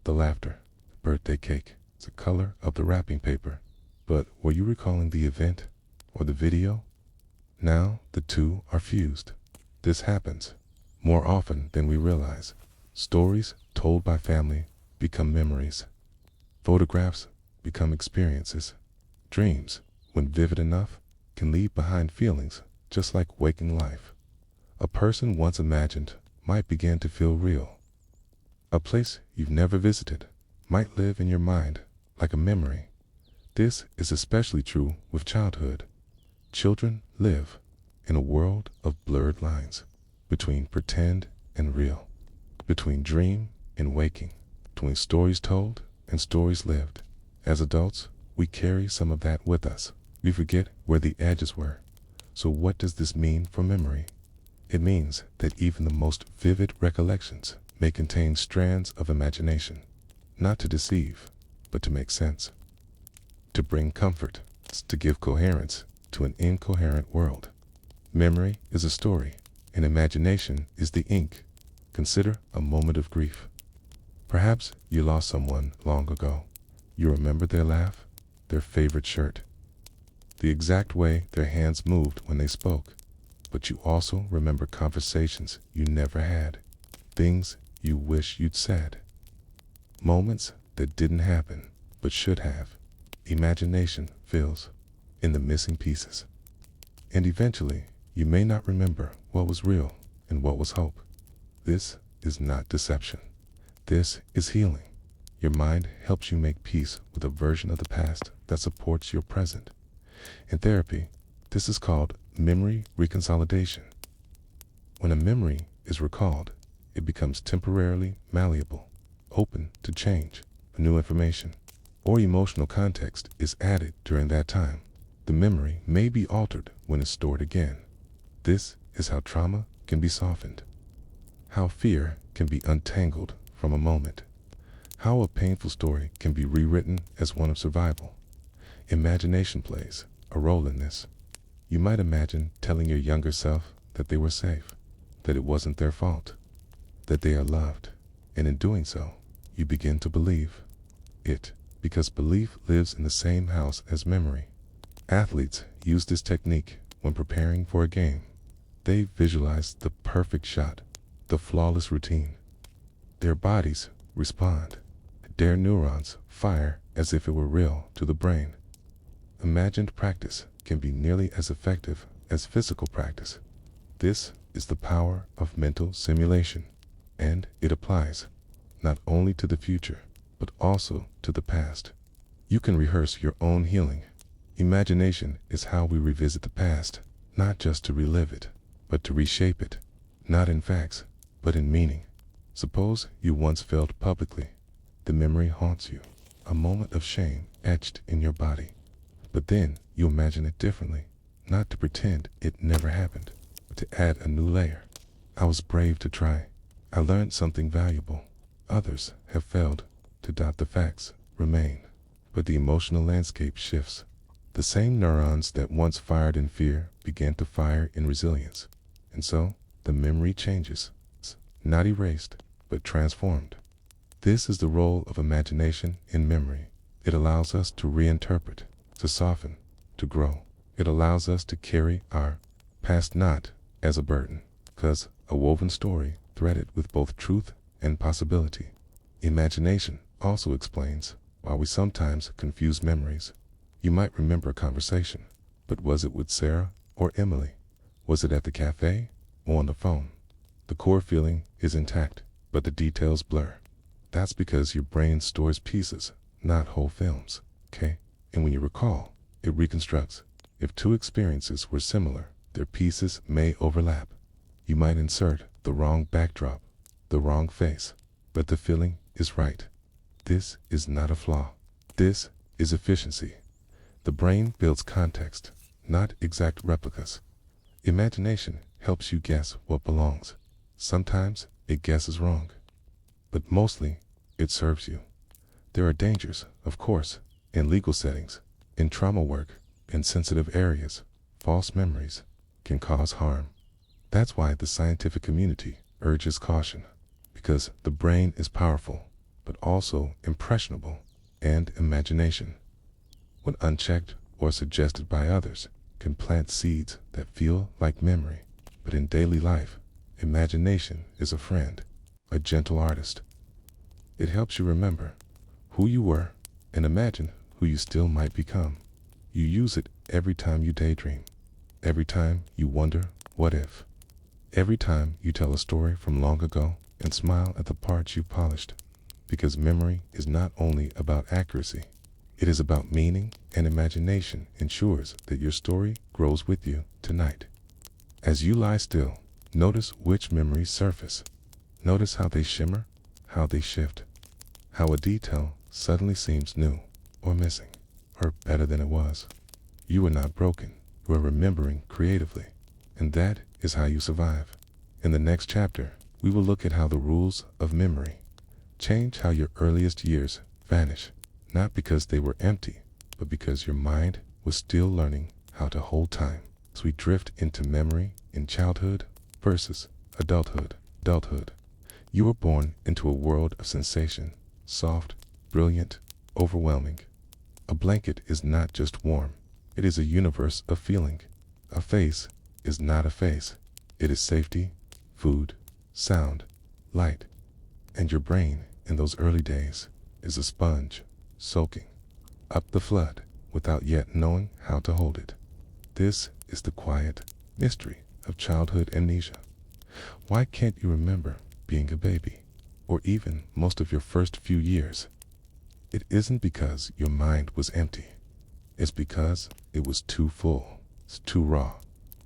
Speaker 1: The laughter, the birthday cake, the color of the wrapping paper. But were you recalling the event or the video? Now the two are fused. This happens more often than we realize. Stories told by family become memories. Photographs become experiences. Dreams, when vivid enough, can leave behind feelings just like waking life. A person once imagined might begin to feel real. A place you've never visited might live in your mind like a memory. This is especially true with childhood. Children live in a world of blurred lines between pretend and real, between dream and waking, between stories told and stories lived. As adults, we carry some of that with us. We forget where the edges were. So what does this mean for memory? It means that even the most vivid recollections may contain strands of imagination, not to deceive, but to make sense, to bring comfort, to give coherence to an incoherent world. Memory is a story, and imagination is the ink. Consider a moment of grief. Perhaps you lost someone long ago. You remember their laugh, their favorite shirt, the exact way their hands moved when they spoke. But you also remember conversations you never had, things you wish you'd said, moments that didn't happen but should have. Imagination fills in the missing pieces. And eventually, you may not remember what was real and what was hope. This is not deception. This is healing. Your mind helps you make peace with a version of the past that supports your present. In therapy, this is called memory reconsolidation. When a memory is recalled, it becomes temporarily malleable, open to change, new information, or emotional context is added during that time. The memory may be altered when it's stored again. This is how trauma can be softened, how fear can be untangled from a moment, how a painful story can be rewritten as one of survival. Imagination plays a role in this. You might imagine telling your younger self that they were safe, that it wasn't their fault, that they are loved, and in doing so, you begin to believe it, because belief lives in the same house as memory. Athletes use this technique when preparing for a game. They visualize the perfect shot, the flawless routine. Their bodies respond. Their neurons fire as if it were real to the brain. Imagined practice can be nearly as effective as physical practice. This is the power of mental simulation, and it applies not only to the future, but also to the past. You can rehearse your own healing. Imagination is how we revisit the past, not just to relive it, but to reshape it, not in facts, but in meaning. Suppose you once failed publicly. The memory haunts you, a moment of shame etched in your body. But then you imagine it differently, not to pretend it never happened, but to add a new layer. I was brave to try. I learned something valuable. Others have failed. To doubt the facts remain. But the emotional landscape shifts. The same neurons that once fired in fear began to fire in resilience. And so, the memory changes. Not erased, but transformed. This is the role of imagination in memory. It allows us to reinterpret, to soften, to grow. It allows us to carry our past not as a burden, because a woven story threaded with both truth and possibility. Imagination also explains why we sometimes confuse memories. You might remember a conversation, but was it with Sarah or Emily? Was it at the cafe or on the phone? The core feeling is intact, but the details blur. That's because your brain stores pieces, not whole films, okay? And when you recall, it reconstructs. If two experiences were similar, their pieces may overlap. You might insert the wrong backdrop, the wrong face, but the feeling is right. This is not a flaw. This is efficiency. The brain builds context, not exact replicas. Imagination helps you guess what belongs. Sometimes it guesses wrong, but mostly it serves you. There are dangers, of course, in legal settings, in trauma work, in sensitive areas. False memories can cause harm. That's why the scientific community urges caution, because the brain is powerful, but also impressionable, and imagination, when unchecked or suggested by others, can plant seeds that feel like memory. But in daily life, imagination is a friend, a gentle artist. It helps you remember who you were and imagine who you still might become. You use it every time you daydream, every time you wonder, what if? Every time you tell a story from long ago and smile at the parts you polished. Because memory is not only about accuracy, it is about meaning, and imagination ensures that your story grows with you tonight. As you lie still, notice which memories surface. Notice how they shimmer, how they shift, how a detail suddenly seems new, or missing, or better than it was. You are not broken, you are remembering creatively, and that is how you survive. In the next chapter, we will look at how the rules of memory change how your earliest years vanish, not because they were empty, but because your mind was still learning how to hold time. As we drift into memory in childhood versus adulthood. You were born into a world of sensation, soft, brilliant, overwhelming. A blanket is not just warm, it is a universe of feeling. A face is not a face, it is safety, food, sound, light. And your brain, in those early days, is a sponge, soaking up the flood without yet knowing how to hold it. This is the quiet mystery of childhood amnesia. Why can't you remember being a baby, or even most of your first few years? It isn't because your mind was empty. It's because it was too full, it's too raw,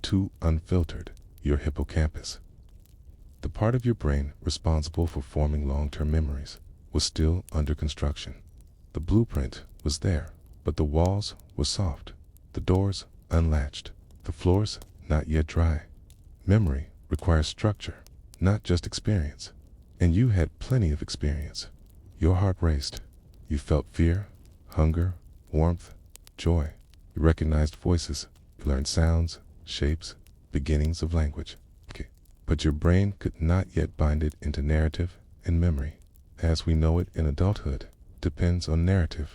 Speaker 1: too unfiltered. Your hippocampus, the part of your brain responsible for forming long-term memories, was still under construction. The blueprint was there, but the walls were soft, the doors unlatched, the floors not yet dry. Memory requires structure, not just experience. And you had plenty of experience. Your heart raced. You felt fear, hunger, warmth, joy. You recognized voices. You learned sounds, shapes, beginnings of language. Okay. But your brain could not yet bind it into narrative and memory. As we know it in adulthood, depends on narrative.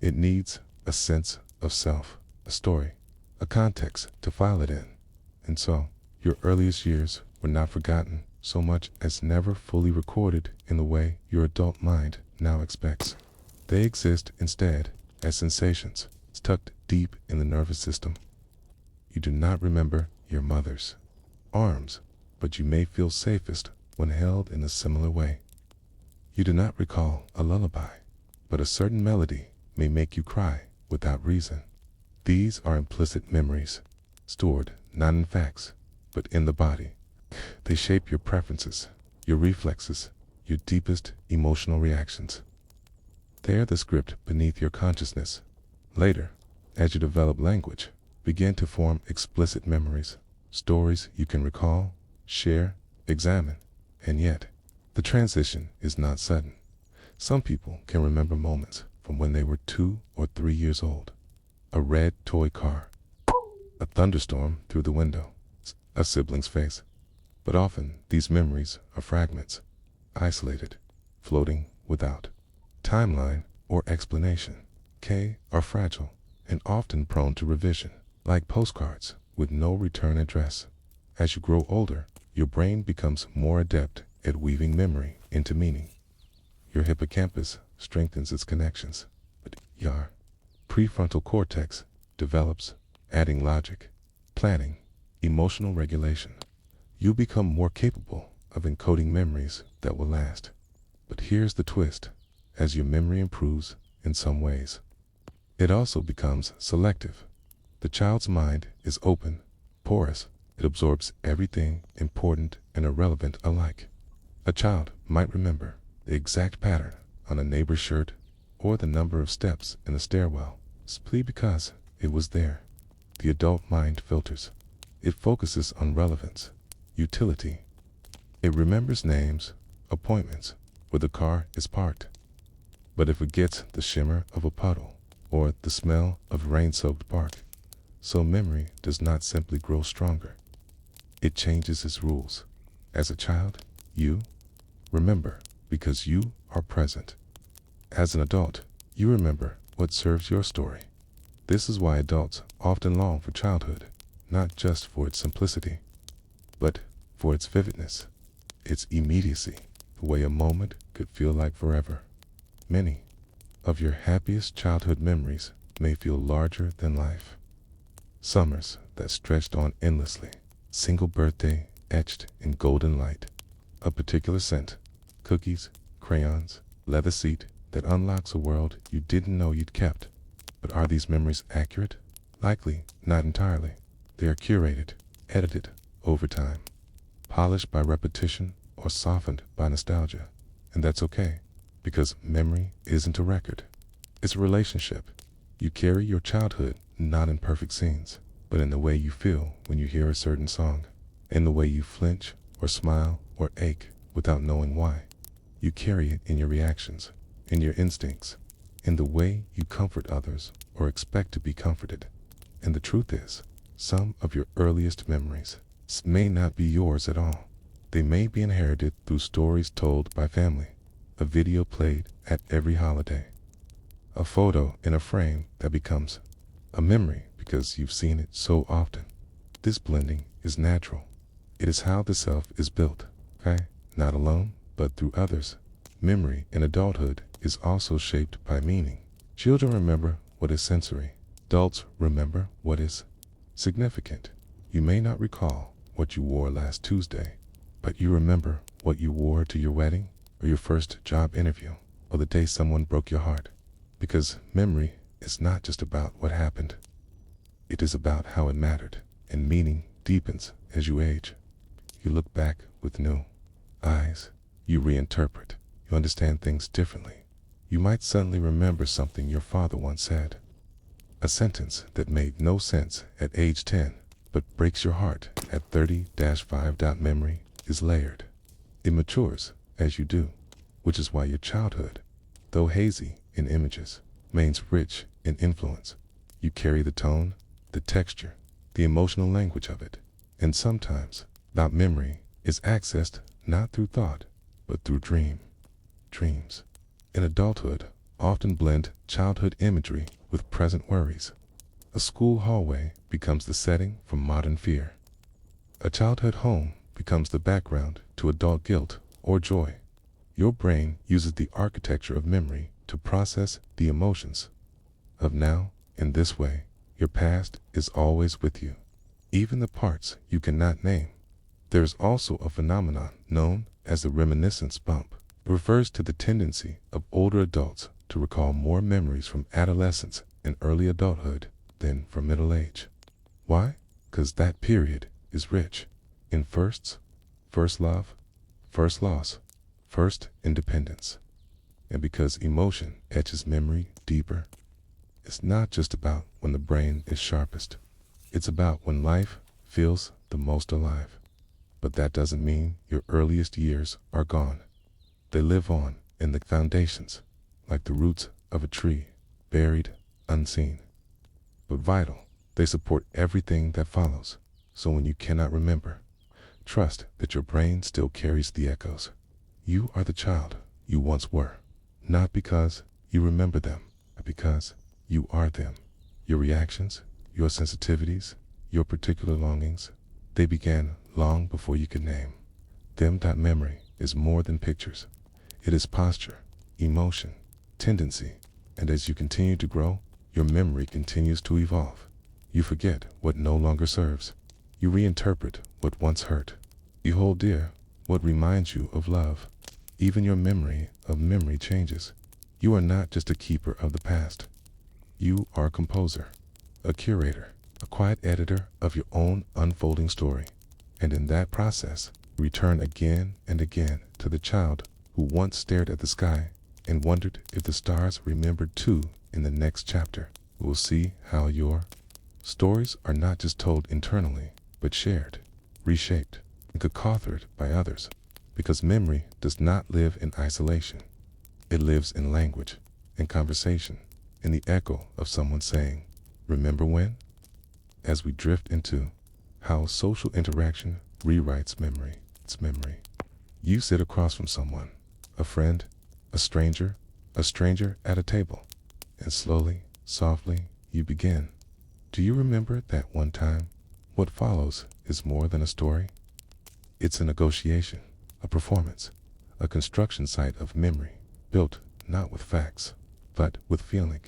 Speaker 1: It needs a sense of self, a story, a context to file it in. And so, your earliest years were not forgotten, so much as never fully recorded in the way your adult mind now expects. They exist instead as sensations tucked deep in the nervous system. You do not remember your mother's arms, but you may feel safest when held in a similar way. You do not recall a lullaby, but a certain melody may make you cry without reason. These are implicit memories, stored not in facts, but in the body. They shape your preferences, your reflexes, your deepest emotional reactions. They are the script beneath your consciousness. Later, as you develop language, begin to form explicit memories, stories you can recall, share, examine, and yet, the transition is not sudden. Some people can remember moments from when they were 2 or 3 years old. A red toy car, a thunderstorm through the window, a sibling's face. But often these memories are fragments, isolated, floating without timeline or explanation. Are fragile and often prone to revision, like postcards with no return address. As you grow older, your brain becomes more adept at weaving memory into meaning. Your hippocampus strengthens its connections, but your prefrontal cortex develops, adding logic, planning, emotional regulation. You become more capable of encoding memories that will last. But here's the twist: as your memory improves in some ways, it also becomes selective. The child's mind is open, porous. It absorbs everything important and irrelevant alike. A child might remember the exact pattern on a neighbor's shirt or the number of steps in the stairwell, simply because it was there. The adult mind filters. It focuses on relevance, utility. It remembers names, appointments, where the car is parked. But it forgets the shimmer of a puddle or the smell of rain-soaked bark. So memory does not simply grow stronger. It changes its rules. As a child, you remember because you are present. As an adult, you remember what serves your story. This is why adults often long for childhood, not just for its simplicity, but for its vividness, its immediacy, the way a moment could feel like forever. Many of your happiest childhood memories may feel larger than life. Summers that stretched on endlessly, single birthday etched in golden light, a particular scent, cookies, crayons, leather seat that unlocks a world you didn't know you'd kept. But are these memories accurate? Likely not entirely. They are curated, edited over time, polished by repetition or softened by nostalgia. And that's okay, because memory isn't a record. It's a relationship. You carry your childhood not in perfect scenes, but in the way you feel when you hear a certain song, in the way you flinch or smile or ache without knowing why. You carry it in your reactions, in your instincts, in the way you comfort others or expect to be comforted. And the truth is, some of your earliest memories may not be yours at all. They may be inherited through stories told by family, a video played at every holiday, a photo in a frame that becomes a memory because you've seen it so often. This blending is natural. It is how the self is built, okay? Not alone, but through others. Memory in adulthood is also shaped by meaning. Children remember what is sensory. Adults remember what is significant. You may not recall what you wore last Tuesday, but you remember what you wore to your wedding or your first job interview or the day someone broke your heart. Because memory is not just about what happened. It is about how it mattered, and meaning deepens as you age. You look back with new eyes. You reinterpret. You understand things differently. You might suddenly remember something your father once said. A sentence that made no sense at age 10, but breaks your heart at 30-5. Memory is layered. It matures as you do, which is why your childhood, though hazy in images, remains rich in influence. You carry the tone, the texture, the emotional language of it. And sometimes, that memory is accessed not through thought, but through dreams. In adulthood, often blend childhood imagery with present worries. A school hallway becomes the setting for modern fear. A childhood home becomes the background to adult guilt or joy. Your brain uses the architecture of memory to process the emotions of now. In this way, your past is always with you, even the parts you cannot name. There is also a phenomenon known as the reminiscence bump. It refers to the tendency of older adults to recall more memories from adolescence and early adulthood than from middle age. Why? Because that period is rich in firsts, first love, first loss, first independence. And because emotion etches memory deeper, it's not just about when the brain is sharpest. It's about when life feels the most alive. But that doesn't mean your earliest years are gone. They live on in the foundations, like the roots of a tree, buried, unseen, but vital. They support everything that follows. So when you cannot remember, trust that your brain still carries the echoes. You are the child you once were, not because you remember them, but because you are them. Your reactions, your sensitivities, your particular longings, they began long before you could name them. Memory is more than pictures. It is posture, emotion, tendency, and as you continue to grow, your memory continues to evolve. You forget what no longer serves. You reinterpret what once hurt. You hold dear what reminds you of love. Even your memory of memory changes. You are not just a keeper of the past. You are a composer, a curator, a quiet editor of your own unfolding story. And in that process, return again and again to the child who once stared at the sky and wondered if the stars remembered too. In the next chapter, we'll see how your stories are not just told internally, but shared, reshaped, and co-authored by others. Because memory does not live in isolation. It lives in language, in conversation, in the echo of someone saying, "Remember when?" As we drift into how social interaction rewrites memory. It's memory. You sit across from someone, a friend, a stranger at a table, and slowly, softly, you begin. Do you remember that one time? What follows is more than a story. It's a negotiation, a performance, a construction site of memory, built not with facts, but with feeling.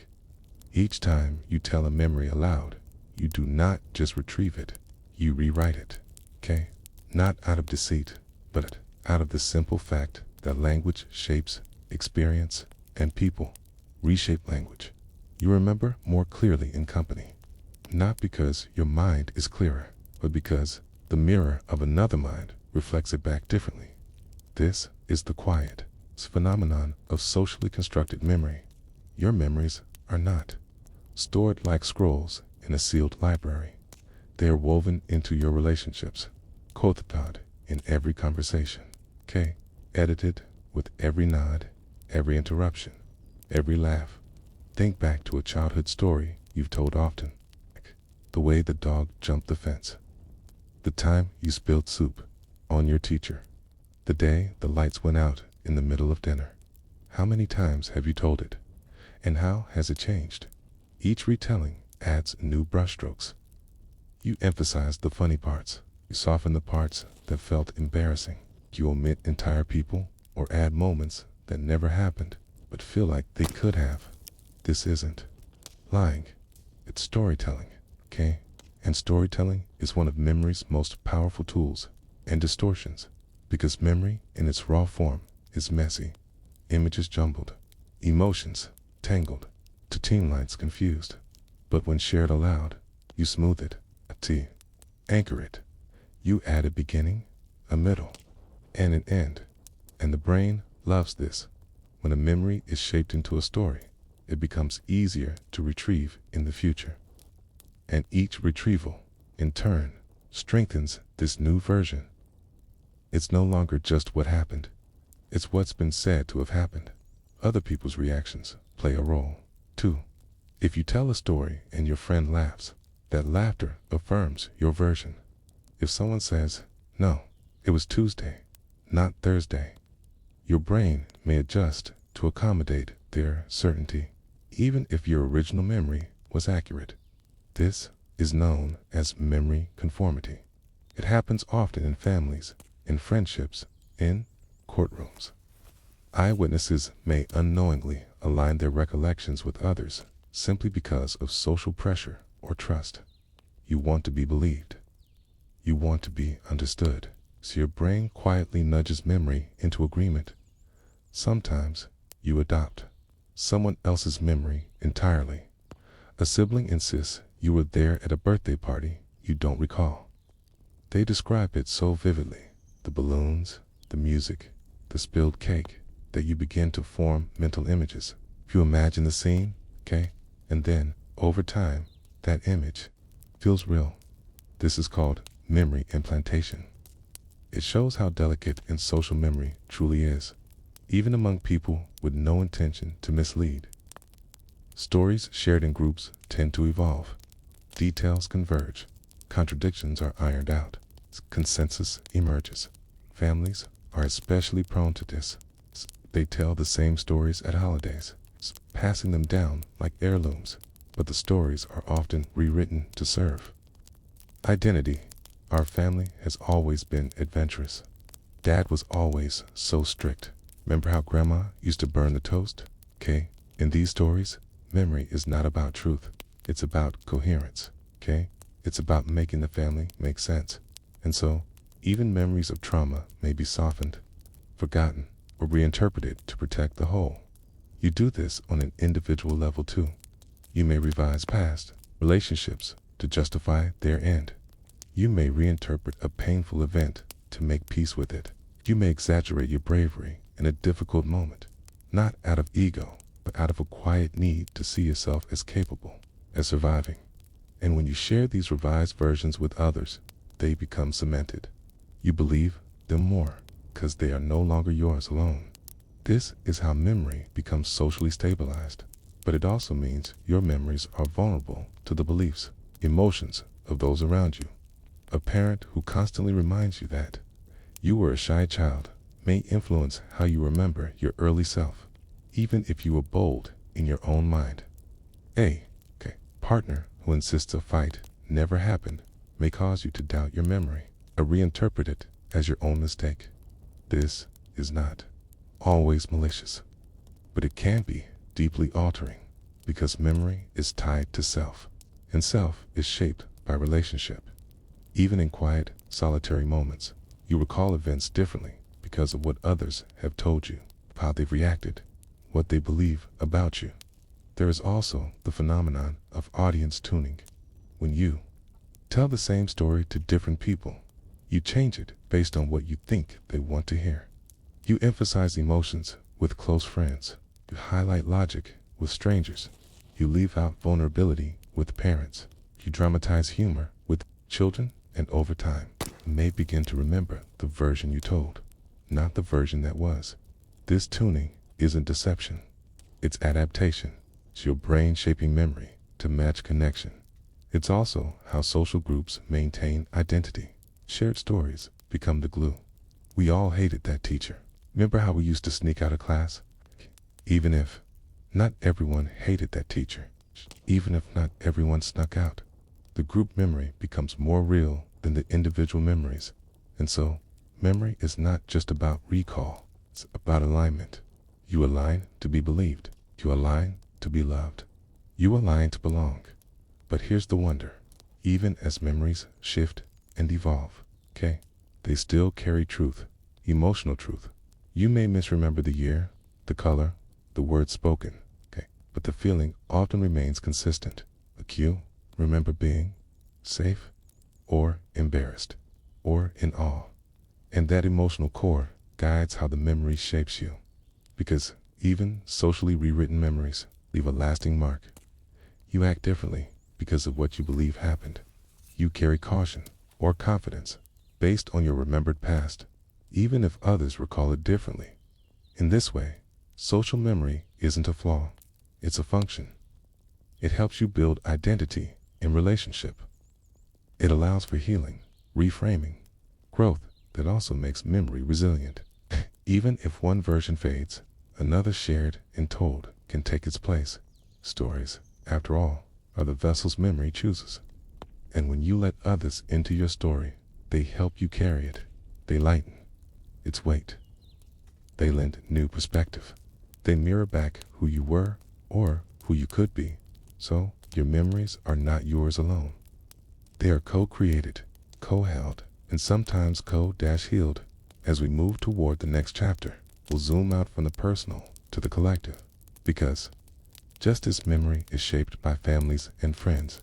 Speaker 1: Each time you tell a memory aloud, you do not just retrieve it, you rewrite it, okay? Not out of deceit, but out of the simple fact that language shapes experience, and people reshape language. You remember more clearly in company, not because your mind is clearer, but because the mirror of another mind reflects it back differently. This is the quiet phenomenon of socially constructed memory. Your memories are not stored like scrolls in a sealed library. They are woven into your relationships, codified in every conversation, okay? Edited with every nod, every interruption, every laugh. Think back to a childhood story you've told often, like the way the dog jumped the fence, the time you spilled soup on your teacher, the day the lights went out in the middle of dinner. How many times have you told it? And how has it changed? Each retelling adds new brushstrokes. You emphasize the funny parts. You soften the parts that felt embarrassing. You omit entire people or add moments that never happened but feel like they could have. This isn't lying. It's storytelling, okay? And storytelling is one of memory's most powerful tools and distortions, because memory in its raw form is messy, images jumbled, emotions tangled, to timelines confused. But when shared aloud, you smooth it, anchor it. You add a beginning, a middle, and an end. And the brain loves this. When a memory is shaped into a story, it becomes easier to retrieve in the future. And each retrieval, in turn, strengthens this new version. It's no longer just what happened. It's what's been said to have happened. Other people's reactions play a role, too. If you tell a story and your friend laughs, that laughter affirms your version. If someone says, "No, it was Tuesday, not Thursday," your brain may adjust to accommodate their certainty, even if your original memory was accurate. This is known as memory conformity. It happens often in families, in friendships, in courtrooms. Eyewitnesses may unknowingly align their recollections with others simply because of social pressure or trust. You want to be believed. You want to be understood. So your brain quietly nudges memory into agreement. Sometimes you adopt someone else's memory entirely. A sibling insists you were there at a birthday party you don't recall. They describe it so vividly, the balloons, the music, the spilled cake, that you begin to form mental images. You imagine the scene, okay? And then, over time, that image feels real. This is called memory implantation. It shows how delicate and social memory truly is, even among people with no intention to mislead. Stories shared in groups tend to evolve. Details converge. Contradictions are ironed out. Consensus emerges. Families are especially prone to this. They tell the same stories at holidays, passing them down like heirlooms, but the stories are often rewritten to serve. Identity. Our family has always been adventurous. Dad was always so strict. Remember how Grandma used to burn the toast? Okay? In these stories, memory is not about truth. It's about coherence. Okay? It's about making the family make sense. And so, even memories of trauma may be softened, forgotten, or reinterpreted to protect the whole. You do this on an individual level too. You may revise past relationships to justify their end. You may reinterpret a painful event to make peace with it. You may exaggerate your bravery in a difficult moment, not out of ego, but out of a quiet need to see yourself as capable, as surviving. And when you share these revised versions with others, they become cemented. You believe them more, because they are no longer yours alone. This is how memory becomes socially stabilized. But it also means your memories are vulnerable to the beliefs, emotions of those around you. A parent who constantly reminds you that you were a shy child may influence how you remember your early self, even if you were bold in your own mind. A partner who insists a fight never happened may cause you to doubt your memory, or reinterpret it as your own mistake. This is not always malicious, but it can be deeply altering, because memory is tied to self, and self is shaped by relationship. Even in quiet, solitary moments, you recall events differently because of what others have told you, how they've reacted, what they believe about you. There is also the phenomenon of audience tuning. When you tell the same story to different people, you change it based on what you think they want to hear. You emphasize emotions with close friends. You highlight logic with strangers. You leave out vulnerability with parents. You dramatize humor with children, and over time, you may begin to remember the version you told, not the version that was. This tuning isn't deception. It's adaptation. It's your brain shaping memory to match connection. It's also how social groups maintain identity. Shared stories become the glue. We all hated that teacher. Remember how we used to sneak out of class? Even if not everyone hated that teacher, even if not everyone snuck out, the group memory becomes more real than the individual memories. And so, memory is not just about recall, it's about alignment. You align to be believed. You align to be loved. You align to belong. But here's the wonder. Even as memories shift and evolve, they still carry truth, emotional truth. You may misremember the year, the color, the words spoken, but the feeling often remains consistent. A cue, remember being safe, or embarrassed, or in awe. And that emotional core guides how the memory shapes you. Because even socially rewritten memories leave a lasting mark. You act differently because of what you believe happened. You carry caution or confidence based on your remembered past, even if others recall it differently. In this way, social memory isn't a flaw, it's a function. It helps you build identity in relationship. It allows for healing, reframing, growth that also makes memory resilient. Even if one version fades, another shared and told can take its place. Stories, after all, are the vessels memory chooses. And when you let others into your story, They help you carry it. They lighten its weight. They lend new perspective. They mirror back who you were or who you could be. So, your memories are not yours alone. They are co-created, co-held, and sometimes co-healed. As we move toward the next chapter, we'll zoom out from the personal to the collective. Because just as memory is shaped by families and friends,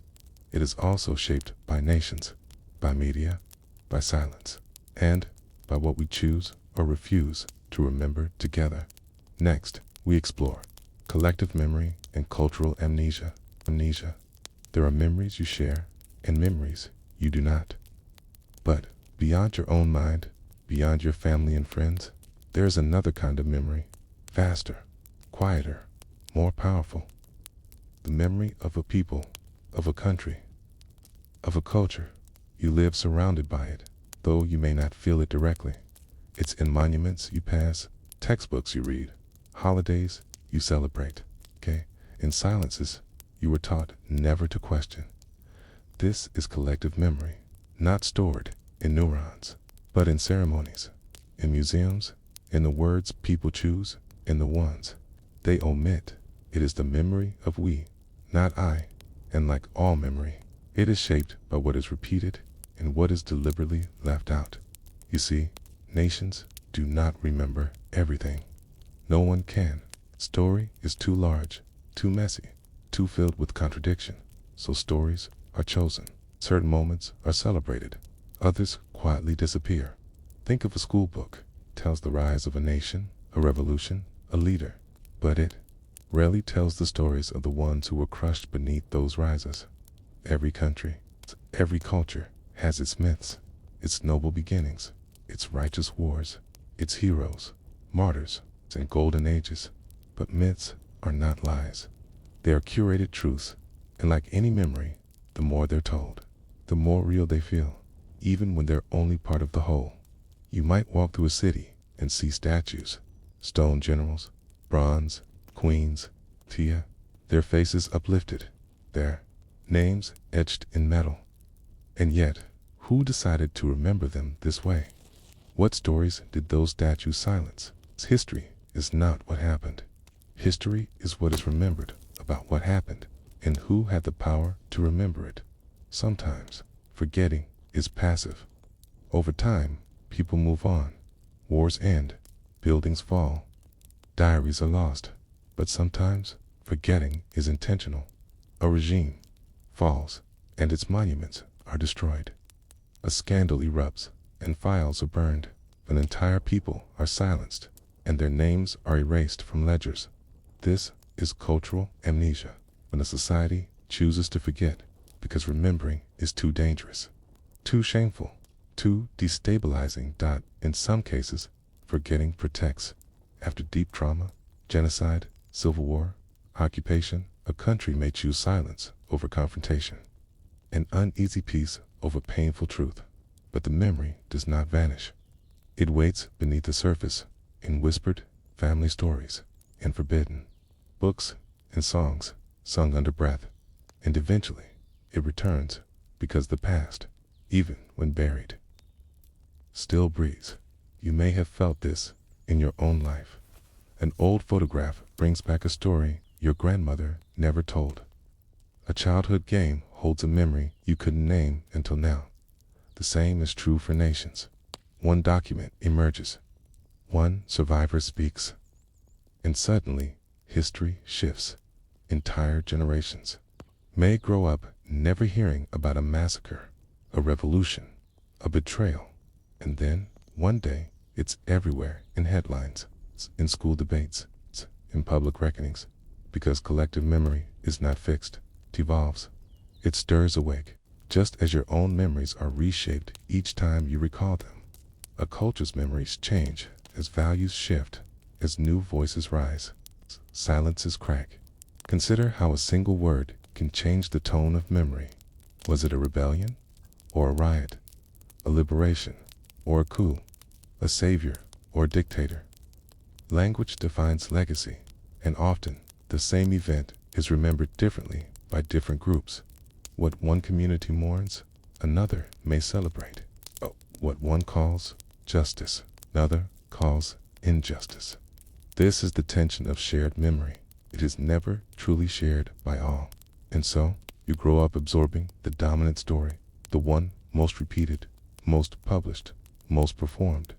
Speaker 1: it is also shaped by nations, by media, by silence, and by what we choose or refuse to remember together. Next, we explore collective memory and cultural amnesia. There are memories you share and memories you do not. But beyond your own mind, beyond your family and friends, there is another kind of memory, faster, quieter, more powerful. The memory of a people, of a country, of a culture. You live surrounded by it, though you may not feel it directly. It's in monuments you pass, textbooks you read, holidays you celebrate, in silences you were taught never to question. This is collective memory, not stored in neurons, but in ceremonies, in museums, in the words people choose, in the ones they omit. It is the memory of we, not I, and like all memory, it is shaped by what is repeated and what is deliberately left out. You see, nations do not remember everything. No one can. Story is too large, too messy, too filled with contradiction. So stories are chosen. Certain moments are celebrated. Others quietly disappear. Think of a school book. It tells the rise of a nation, a revolution, a leader. But it rarely tells the stories of the ones who were crushed beneath those rises. Every country, every culture has its myths, its noble beginnings, its righteous wars, its heroes, martyrs, and golden ages. But myths are not lies. They are curated truths, and like any memory, the more they're told, the more real they feel, even when they're only part of the whole. You might walk through a city and see statues, stone generals, bronze, queens, Tia, their faces uplifted, their names etched in metal. And yet, who decided to remember them this way? What stories did those statues silence? History is not what happened. History is what is remembered about what happened and who had the power to remember it. Sometimes, forgetting is passive. Over time, people move on. Wars end. Buildings fall. Diaries are lost. But sometimes, forgetting is intentional. A regime falls, and its monuments are destroyed. A scandal erupts, and files are burned. An entire people are silenced, and their names are erased from ledgers. This is cultural amnesia, when a society chooses to forget because remembering is too dangerous, too shameful, too destabilizing. In some cases, forgetting protects. After deep trauma, genocide, civil war, occupation, a country may choose silence over confrontation, an uneasy peace over painful truth. But the memory does not vanish. It waits beneath the surface, in whispered family stories, and forbidden books and songs sung under breath. And eventually, it returns, because the past, even when buried, still breathes. You may have felt this in your own life. An old photograph brings back a story your grandmother never told. A childhood game holds a memory you couldn't name until now. The same is true for nations. One document emerges. One survivor speaks. And suddenly, history shifts. Entire generations may grow up never hearing about a massacre, a revolution, a betrayal. And then, one day, it's everywhere in headlines, in school debates, in public reckonings. Because collective memory is not fixed, it evolves. It stirs awake, just as your own memories are reshaped each time you recall them. A culture's memories change as values shift, as new voices rise, silences crack. Consider how a single word can change the tone of memory. Was it a rebellion or a riot, a liberation or a coup, a savior or a dictator? Language defines legacy, and often the same event is remembered differently by different groups. What one community mourns, another may celebrate. what one calls justice, another calls injustice. This is the tension of shared memory. It is never truly shared by all. And so, you grow up absorbing the dominant story, the one most repeated, most published, most performed.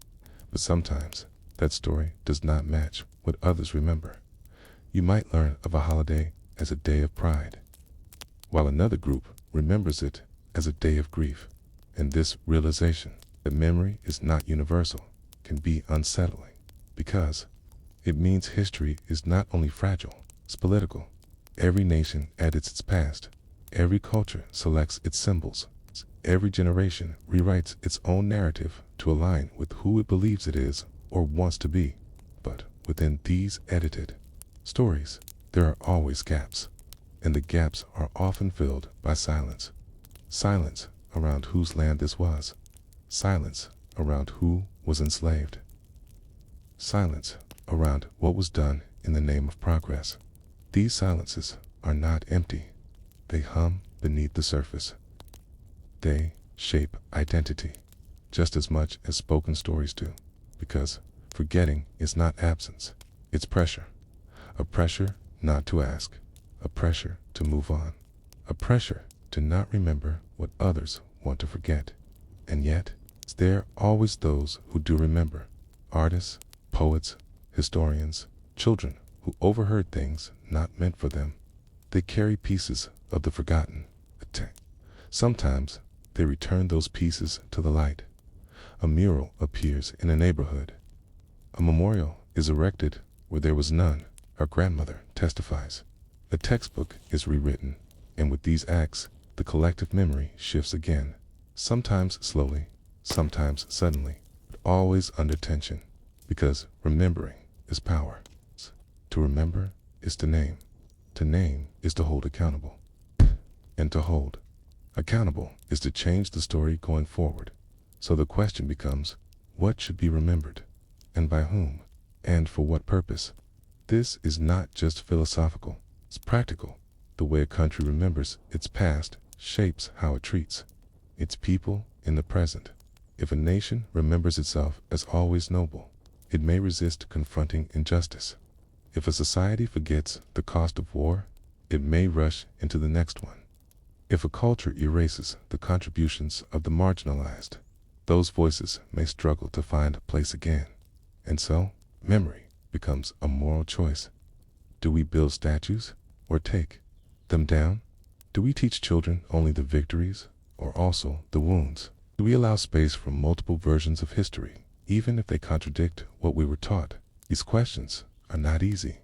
Speaker 1: But sometimes, that story does not match what others remember. You might learn of a holiday as a day of pride, while another group remembers it as a day of grief. And this realization that memory is not universal can be unsettling, because it means history is not only fragile, it's political. Every nation edits its past. Every culture selects its symbols. Every generation rewrites its own narrative to align with who it believes it is or wants to be. But within these edited stories, there are always gaps, and the gaps are often filled by silence. Silence around whose land this was. Silence around who was enslaved. Silence around what was done in the name of progress. These silences are not empty. They hum beneath the surface. They shape identity just as much as spoken stories do, because forgetting is not absence, it's pressure. A pressure not to ask, a pressure to move on, a pressure to not remember what others want to forget. And yet, there are always those who do remember. Artists, poets, historians, children who overheard things not meant for them. They carry pieces of the forgotten. Sometimes they return those pieces to the light. A mural appears in a neighborhood. A memorial is erected where there was none. Our grandmother testifies. A textbook is rewritten, and with these acts, the collective memory shifts again. Sometimes slowly, sometimes suddenly, but always under tension, because remembering is power. To remember is to name. To name is to hold accountable. And to hold accountable is to change the story going forward. So the question becomes, what should be remembered? And by whom? And for what purpose? This is not just philosophical, it's practical. The way a country remembers its past shapes how it treats its people in the present. If a nation remembers itself as always noble, it may resist confronting injustice. If a society forgets the cost of war, it may rush into the next one. If a culture erases the contributions of the marginalized, those voices may struggle to find a place again. And so, memory becomes a moral choice. Do we build statues or take them down? Do we teach children only the victories or also the wounds? Do we allow space for multiple versions of history, even if they contradict what we were taught? These questions are not easy,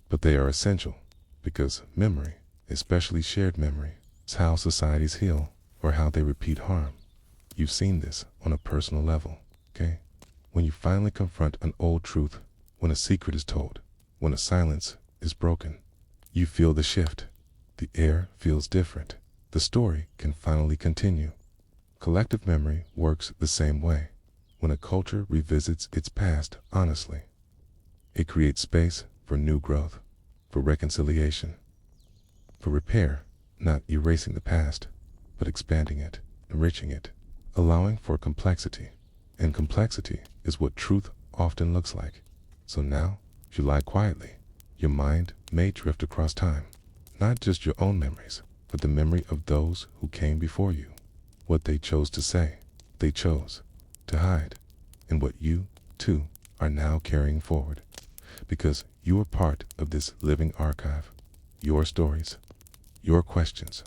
Speaker 1: but they are essential, because memory, especially shared memory, is how societies heal or how they repeat harm. You've seen this on a personal level, okay? When you finally confront an old truth, when a secret is told, when a silence is broken, you feel the shift. The air feels different. The story can finally continue. Collective memory works the same way. When a culture revisits its past honestly, it creates space for new growth, for reconciliation, for repair, not erasing the past, but expanding it, enriching it, allowing for complexity. And complexity is what truth often looks like. So now, if you lie quietly, your mind may drift across time, not just your own memories, but the memory of those who came before you, what they chose to say, they chose to hide, and what you, too, are now carrying forward. Because you are part of this living archive. Your stories, your questions,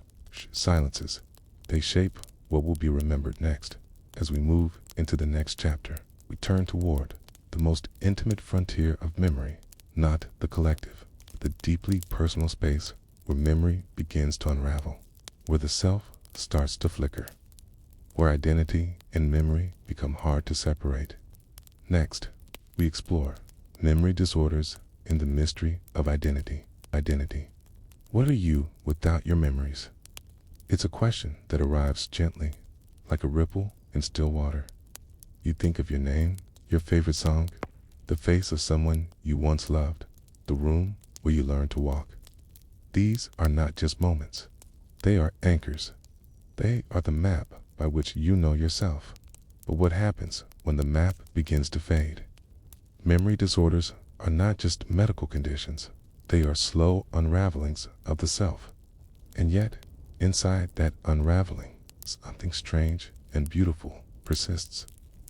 Speaker 1: silences, they shape what will be remembered next. As we move into the next chapter, we turn toward the most intimate frontier of memory, not the collective, but the deeply personal space where memory begins to unravel, where the self starts to flicker, where identity and memory become hard to separate. Next, we explore memory disorders and the mystery of identity. What are you without your memories? It's a question that arrives gently, like a ripple in still water. You think of your name, your favorite song, the face of someone you once loved, the room where you learned to walk. These are not just moments. They are anchors. They are the map by which you know yourself. But what happens when the map begins to fade? Memory disorders are not just medical conditions. They are slow unravelings of the self. And yet, inside that unraveling, something strange and beautiful persists.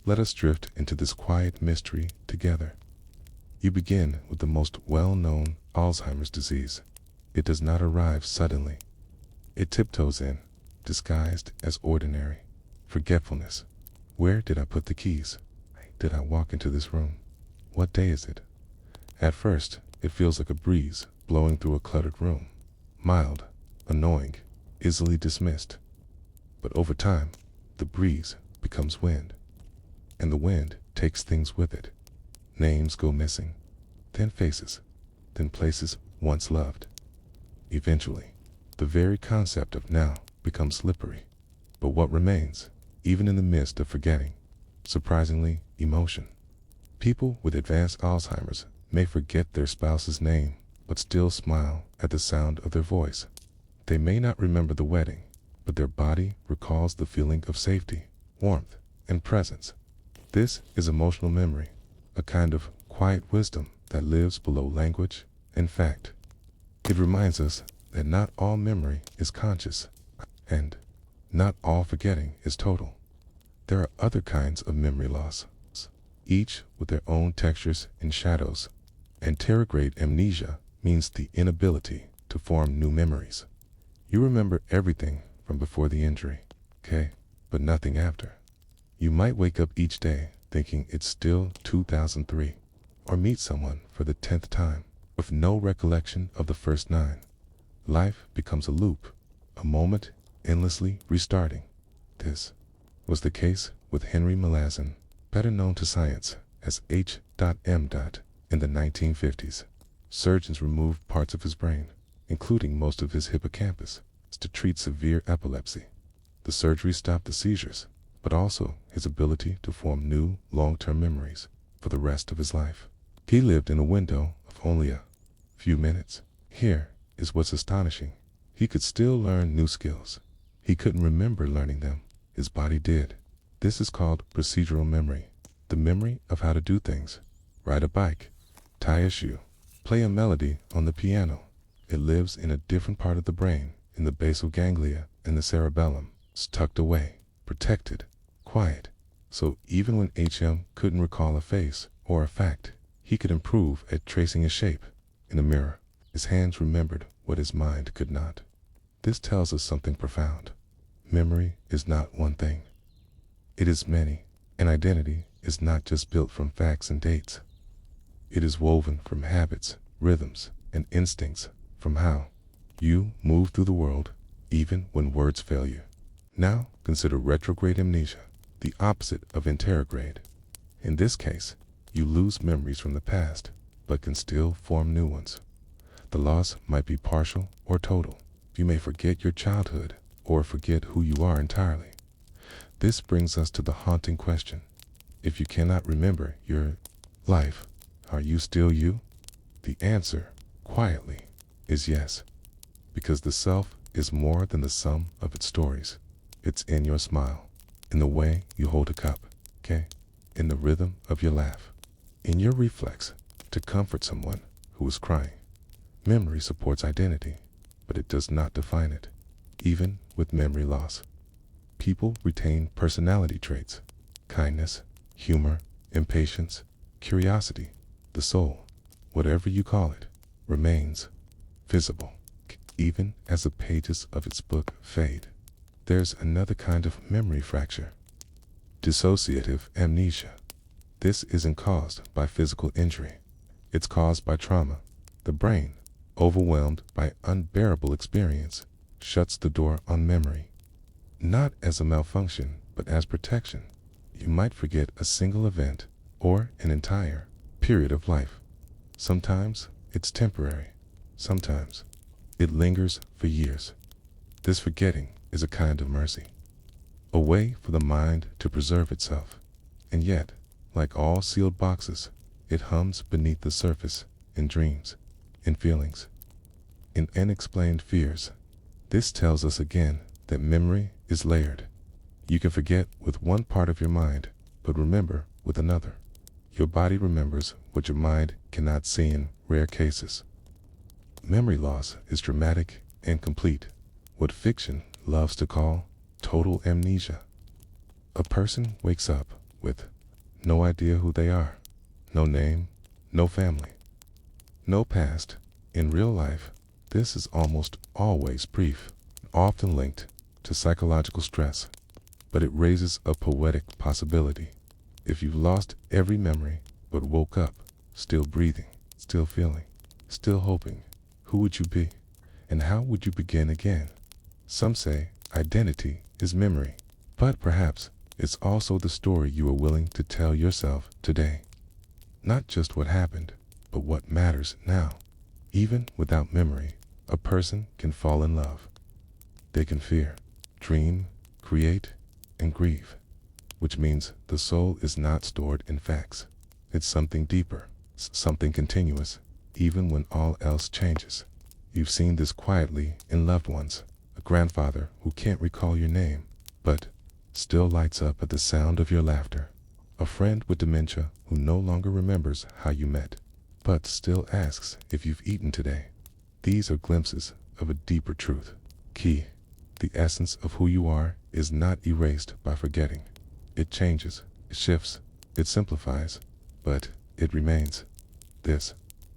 Speaker 1: Let us drift into this quiet mystery together. You begin with the most well-known Alzheimer's disease. It does not arrive suddenly. It tiptoes in, disguised as ordinary forgetfulness. Where did I put the keys? Did I walk into this room? What day is it? At first, it feels like a breeze blowing through a cluttered room. Mild, annoying, easily dismissed. But over time, the breeze becomes wind. And the wind takes things with it. Names go missing, then faces, then places once loved. Eventually, the very concept of now becomes slippery. But what remains, even in the midst of forgetting? Surprisingly, emotion. People with advanced Alzheimer's may forget their spouse's name, but still smile at the sound of their voice. They may not remember the wedding, but their body recalls the feeling of safety, warmth, and presence. This is emotional memory, a kind of quiet wisdom that lives below language and fact. It reminds us that not all memory is conscious, and not all forgetting is total. There are other kinds of memory loss, each with their own textures and shadows. Anterograde amnesia means the inability to form new memories. You remember everything from before the injury, okay, but nothing after. You might wake up each day thinking it's still 2003, or meet someone for the 10th time with no recollection of the first 9. Life becomes a loop, a moment endlessly restarting. This was the case with Henry Malazan, better known to science as H.M. In the 1950s, surgeons removed parts of his brain, including most of his hippocampus, to treat severe epilepsy. The surgery stopped the seizures, but also his ability to form new, long-term memories for the rest of his life. He lived in a window of only a few minutes. Here is what's astonishing. He could still learn new skills. He couldn't remember learning them. His body did. This is called procedural memory, the memory of how to do things. Ride a bike, tie a shoe, play a melody on the piano. It lives in a different part of the brain, in the basal ganglia and the cerebellum. It's tucked away, protected, quiet. So even when HM couldn't recall a face or a fact, he could improve at tracing a shape in a mirror. His hands remembered what his mind could not. This tells us something profound. Memory is not one thing. It is many, and identity is not just built from facts and dates. It is woven from habits, rhythms, and instincts, from how you move through the world, even when words fail you. Now consider retrograde amnesia, the opposite of anterograde. In this case, you lose memories from the past, but can still form new ones. The loss might be partial or total. You may forget your childhood, or forget who you are entirely. This brings us to the haunting question. If you cannot remember your life, are you still you? The answer, quietly, is yes. Because the self is more than the sum of its stories. It's in your smile, in the way you hold a cup, okay? In the rhythm of your laugh, in your reflex to comfort someone who is crying. Memory supports identity, but it does not define it. Even with memory loss, people retain personality traits, kindness, humor, impatience, curiosity. The soul, whatever you call it, remains visible, even as the pages of its book fade. There's another kind of memory fracture, dissociative amnesia. This isn't caused by physical injury. It's caused by trauma. The brain, overwhelmed by unbearable experience, shuts the door on memory. Not as a malfunction, but as protection. You might forget a single event or an entire period of life. Sometimes it's temporary. Sometimes it lingers for years. This forgetting is a kind of mercy, a way for the mind to preserve itself. And yet, like all sealed boxes, it hums beneath the surface in dreams, in feelings, in unexplained fears. This tells us again that memory is layered. You can forget with one part of your mind, but remember with another. Your body remembers what your mind cannot see in rare cases. Memory loss is dramatic and complete, what fiction loves to call total amnesia. A person wakes up with no idea who they are, no name, no family, no past. In real life, this is almost always brief, often linked to psychological stress, but it raises a poetic possibility. If you've lost every memory but woke up, still breathing, still feeling, still hoping, who would you be? And how would you begin again? Some say identity is memory, but perhaps it's also the story you are willing to tell yourself today. Not just what happened, but what matters now. Even without memory, a person can fall in love. They can fear, dream, create, and grieve, which means the soul is not stored in facts. It's something deeper, something continuous, even when all else changes. You've seen this quietly in loved ones, a grandfather who can't recall your name, but still lights up at the sound of your laughter. A friend with dementia who no longer remembers how you met, but still asks if you've eaten today. These are glimpses of a deeper truth. Key: the essence of who you are is not erased by forgetting. It changes, it shifts, it simplifies, but it remains. This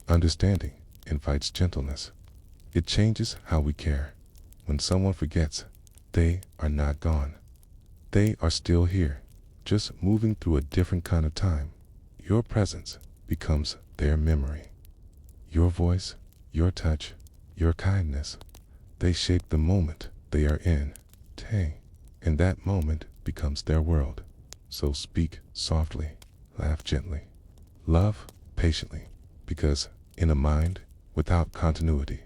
Speaker 1: understanding invites gentleness. It changes how we care. When someone forgets, they are not gone. They are still here, just moving through a different kind of time. Your presence becomes their memory. Your voice, your touch, your kindness, they shape the moment they are in. And that moment becomes their world. So speak softly, laugh gently, love patiently, because in a mind without continuity,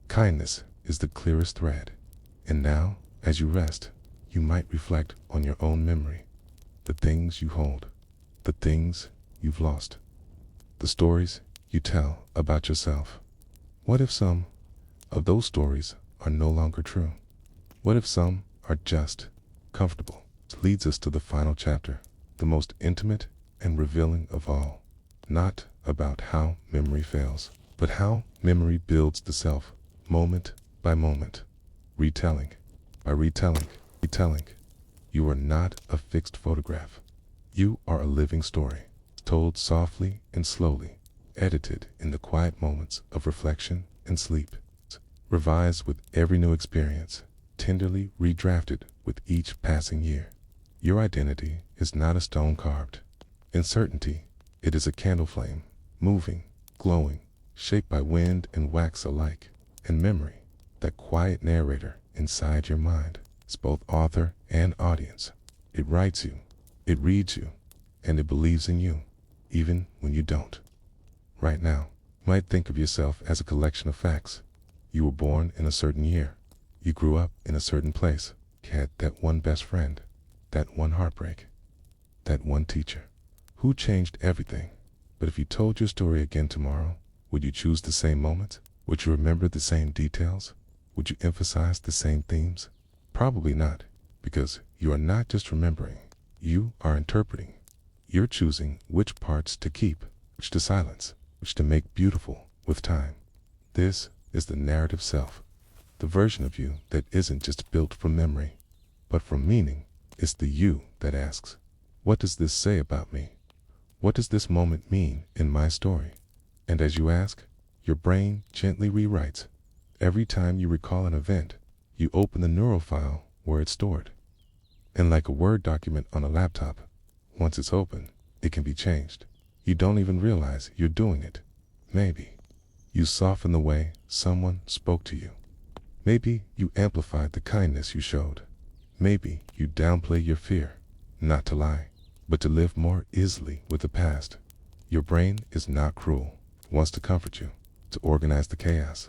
Speaker 1: kindness is the clearest thread. And now, as you rest, you might reflect on your own memory, the things you hold, the things you've lost, the stories you tell about yourself. What if some of those stories are no longer true? What if some are just comfortable? It leads us to the final chapter, the most intimate and revealing of all. Not about how memory fails, but how memory builds the self, moment by moment, retelling by retelling. You are not a fixed photograph. You are a living story, told softly and slowly, edited in the quiet moments of reflection and sleep, revised with every new experience, tenderly redrafted with each passing year. Your identity is not a stone carved. In certainty, it is a candle flame, moving, glowing, shaped by wind and wax alike. And memory, that quiet narrator inside your mind, is both author and audience. It writes you, it reads you, and it believes in you, even when you don't. Right now, you might think of yourself as a collection of facts. You were born in a certain year. You grew up in a certain place. You had that one best friend, that one heartbreak, that one teacher who changed everything. But if you told your story again tomorrow, would you choose the same moments? Would you remember the same details? Would you emphasize the same themes? Probably not, because you are not just remembering, you are interpreting. You're choosing which parts to keep, which to silence, which to make beautiful with time. This is the narrative self, the version of you that isn't just built from memory, but from meaning. It's the you that asks, what does this say about me? What does this moment mean in my story? And as you ask, your brain gently rewrites. Every time you recall an event, you open the neural file where it's stored. And like a Word document on a laptop, once it's open, it can be changed. You don't even realize you're doing it. Maybe you soften the way someone spoke to you. Maybe you amplified the kindness you showed. Maybe you downplay your fear, not to lie, but to live more easily with the past. Your brain is not cruel. It wants to comfort you, to organize the chaos,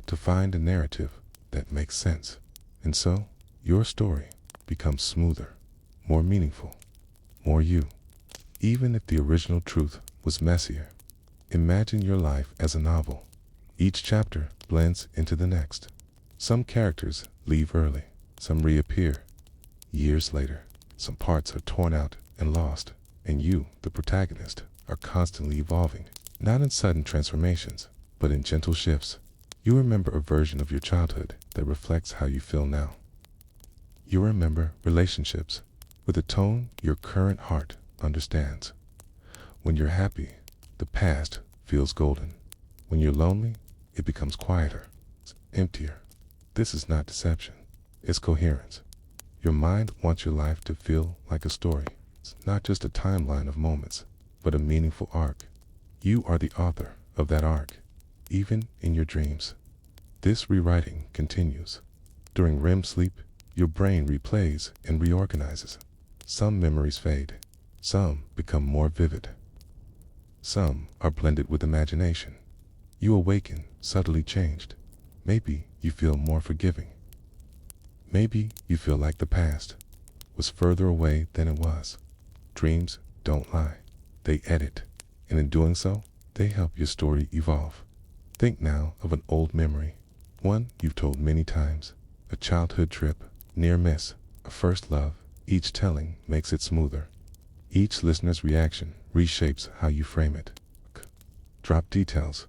Speaker 1: to find a narrative that makes sense. And so, your story becomes smoother, more meaningful, more you. Even if the original truth was messier, imagine your life as a novel. Each chapter blends into the next. Some characters leave early, some reappear years later, Some parts are torn out and lost, and you, the protagonist, are constantly evolving, not in sudden transformations, but in gentle shifts. You remember a version of your childhood that reflects how you feel now. You remember relationships with a tone your current heart understands. When you're happy, the past feels golden. When you're lonely, it becomes quieter, emptier. This is not deception, it's coherence. Your mind wants your life to feel like a story. It's not just a timeline of moments, but a meaningful arc. You are the author of that arc, even in your dreams. This rewriting continues. During REM sleep, your brain replays and reorganizes. Some memories fade, some become more vivid. Some are blended with imagination. You awaken, subtly changed. Maybe you feel more forgiving. Maybe you feel like the past was further away than it was. Dreams don't lie. They edit, and in doing so, they help your story evolve. Think now of an old memory, one you've told many times, a childhood trip, near miss, a first love. Each telling makes it smoother. Each listener's reaction reshapes how you frame it. Drop details.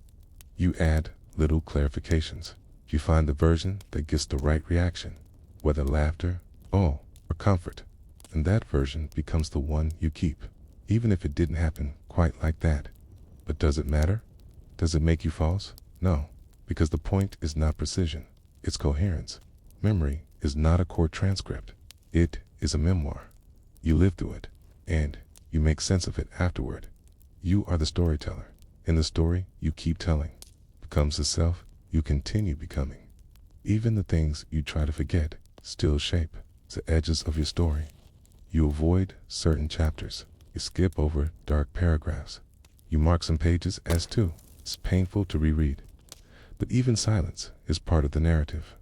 Speaker 1: You add little clarifications. You find the version that gets the right reaction, whether laughter, awe, or comfort, and that version becomes the one you keep, even if it didn't happen quite like that. But does it matter? Does it make you false? No, because the point is not precision, it's coherence. Memory is not a court transcript. It is a memoir. You live through it, and you make sense of it afterward. You are the storyteller, and the story you keep telling becomes the self you continue becoming. Even the things you try to forget still shape the edges of your story. You avoid certain chapters. You skip over dark paragraphs. You mark some pages as too. It's painful to reread. But even silence is part of the narrative.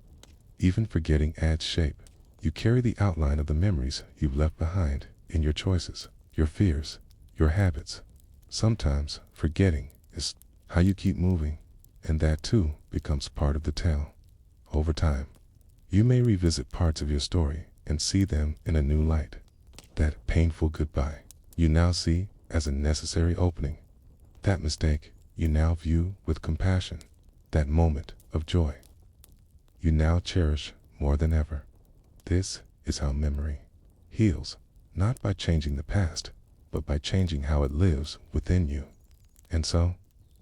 Speaker 1: Even forgetting adds shape. You carry the outline of the memories you've left behind in your choices, your fears, your habits. Sometimes forgetting is how you keep moving, and that too becomes part of the tale. Over time, you may revisit parts of your story and see them in a new light. That painful goodbye you now see as a necessary opening. That mistake you now view with compassion. That moment of joy you now cherish more than ever. This is how memory heals, not by changing the past, but by changing how it lives within you. And so,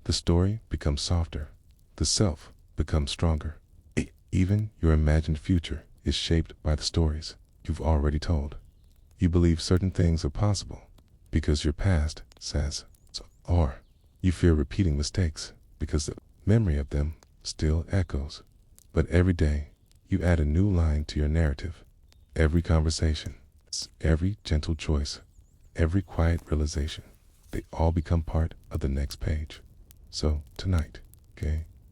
Speaker 1: the story becomes softer, the self becomes stronger. Even your imagined future is shaped by the stories you've already told. You believe certain things are possible because your past says so, or you fear repeating mistakes because the memory of them still echoes. But every day, you add a new line to your narrative. Every conversation, every gentle choice, every quiet realization, they all become part of the next page. So tonight,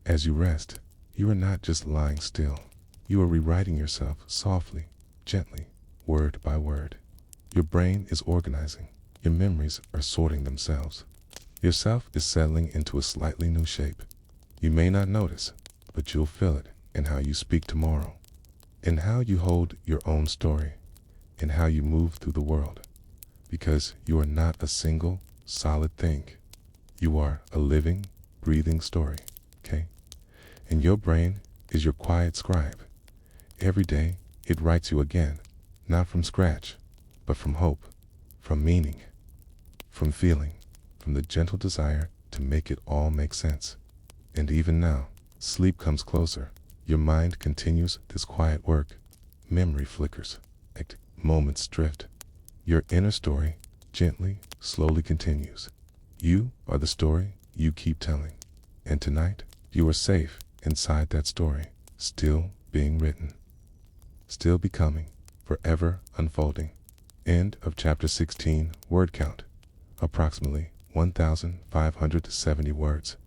Speaker 1: as you rest, you are not just lying still. You are rewriting yourself softly, gently, word by word. Your brain is organizing. Your memories are sorting themselves. Yourself is settling into a slightly new shape. You may not notice, but you'll feel it in how you speak tomorrow, in how you hold your own story, in how you move through the world. Because you are not a single, solid thing. You are a living, breathing story, And your brain is your quiet scribe. Every day, it writes you again, not from scratch, but from hope, from meaning, from feeling, from the gentle desire to make it all make sense. And even now, sleep comes closer. Your mind continues this quiet work. Memory flickers, moments drift. Your inner story gently, slowly continues. You are the story you keep telling. And tonight, you are safe inside that story, still being written, still becoming, forever unfolding. End of chapter 16. Word count, approximately 1,570 words.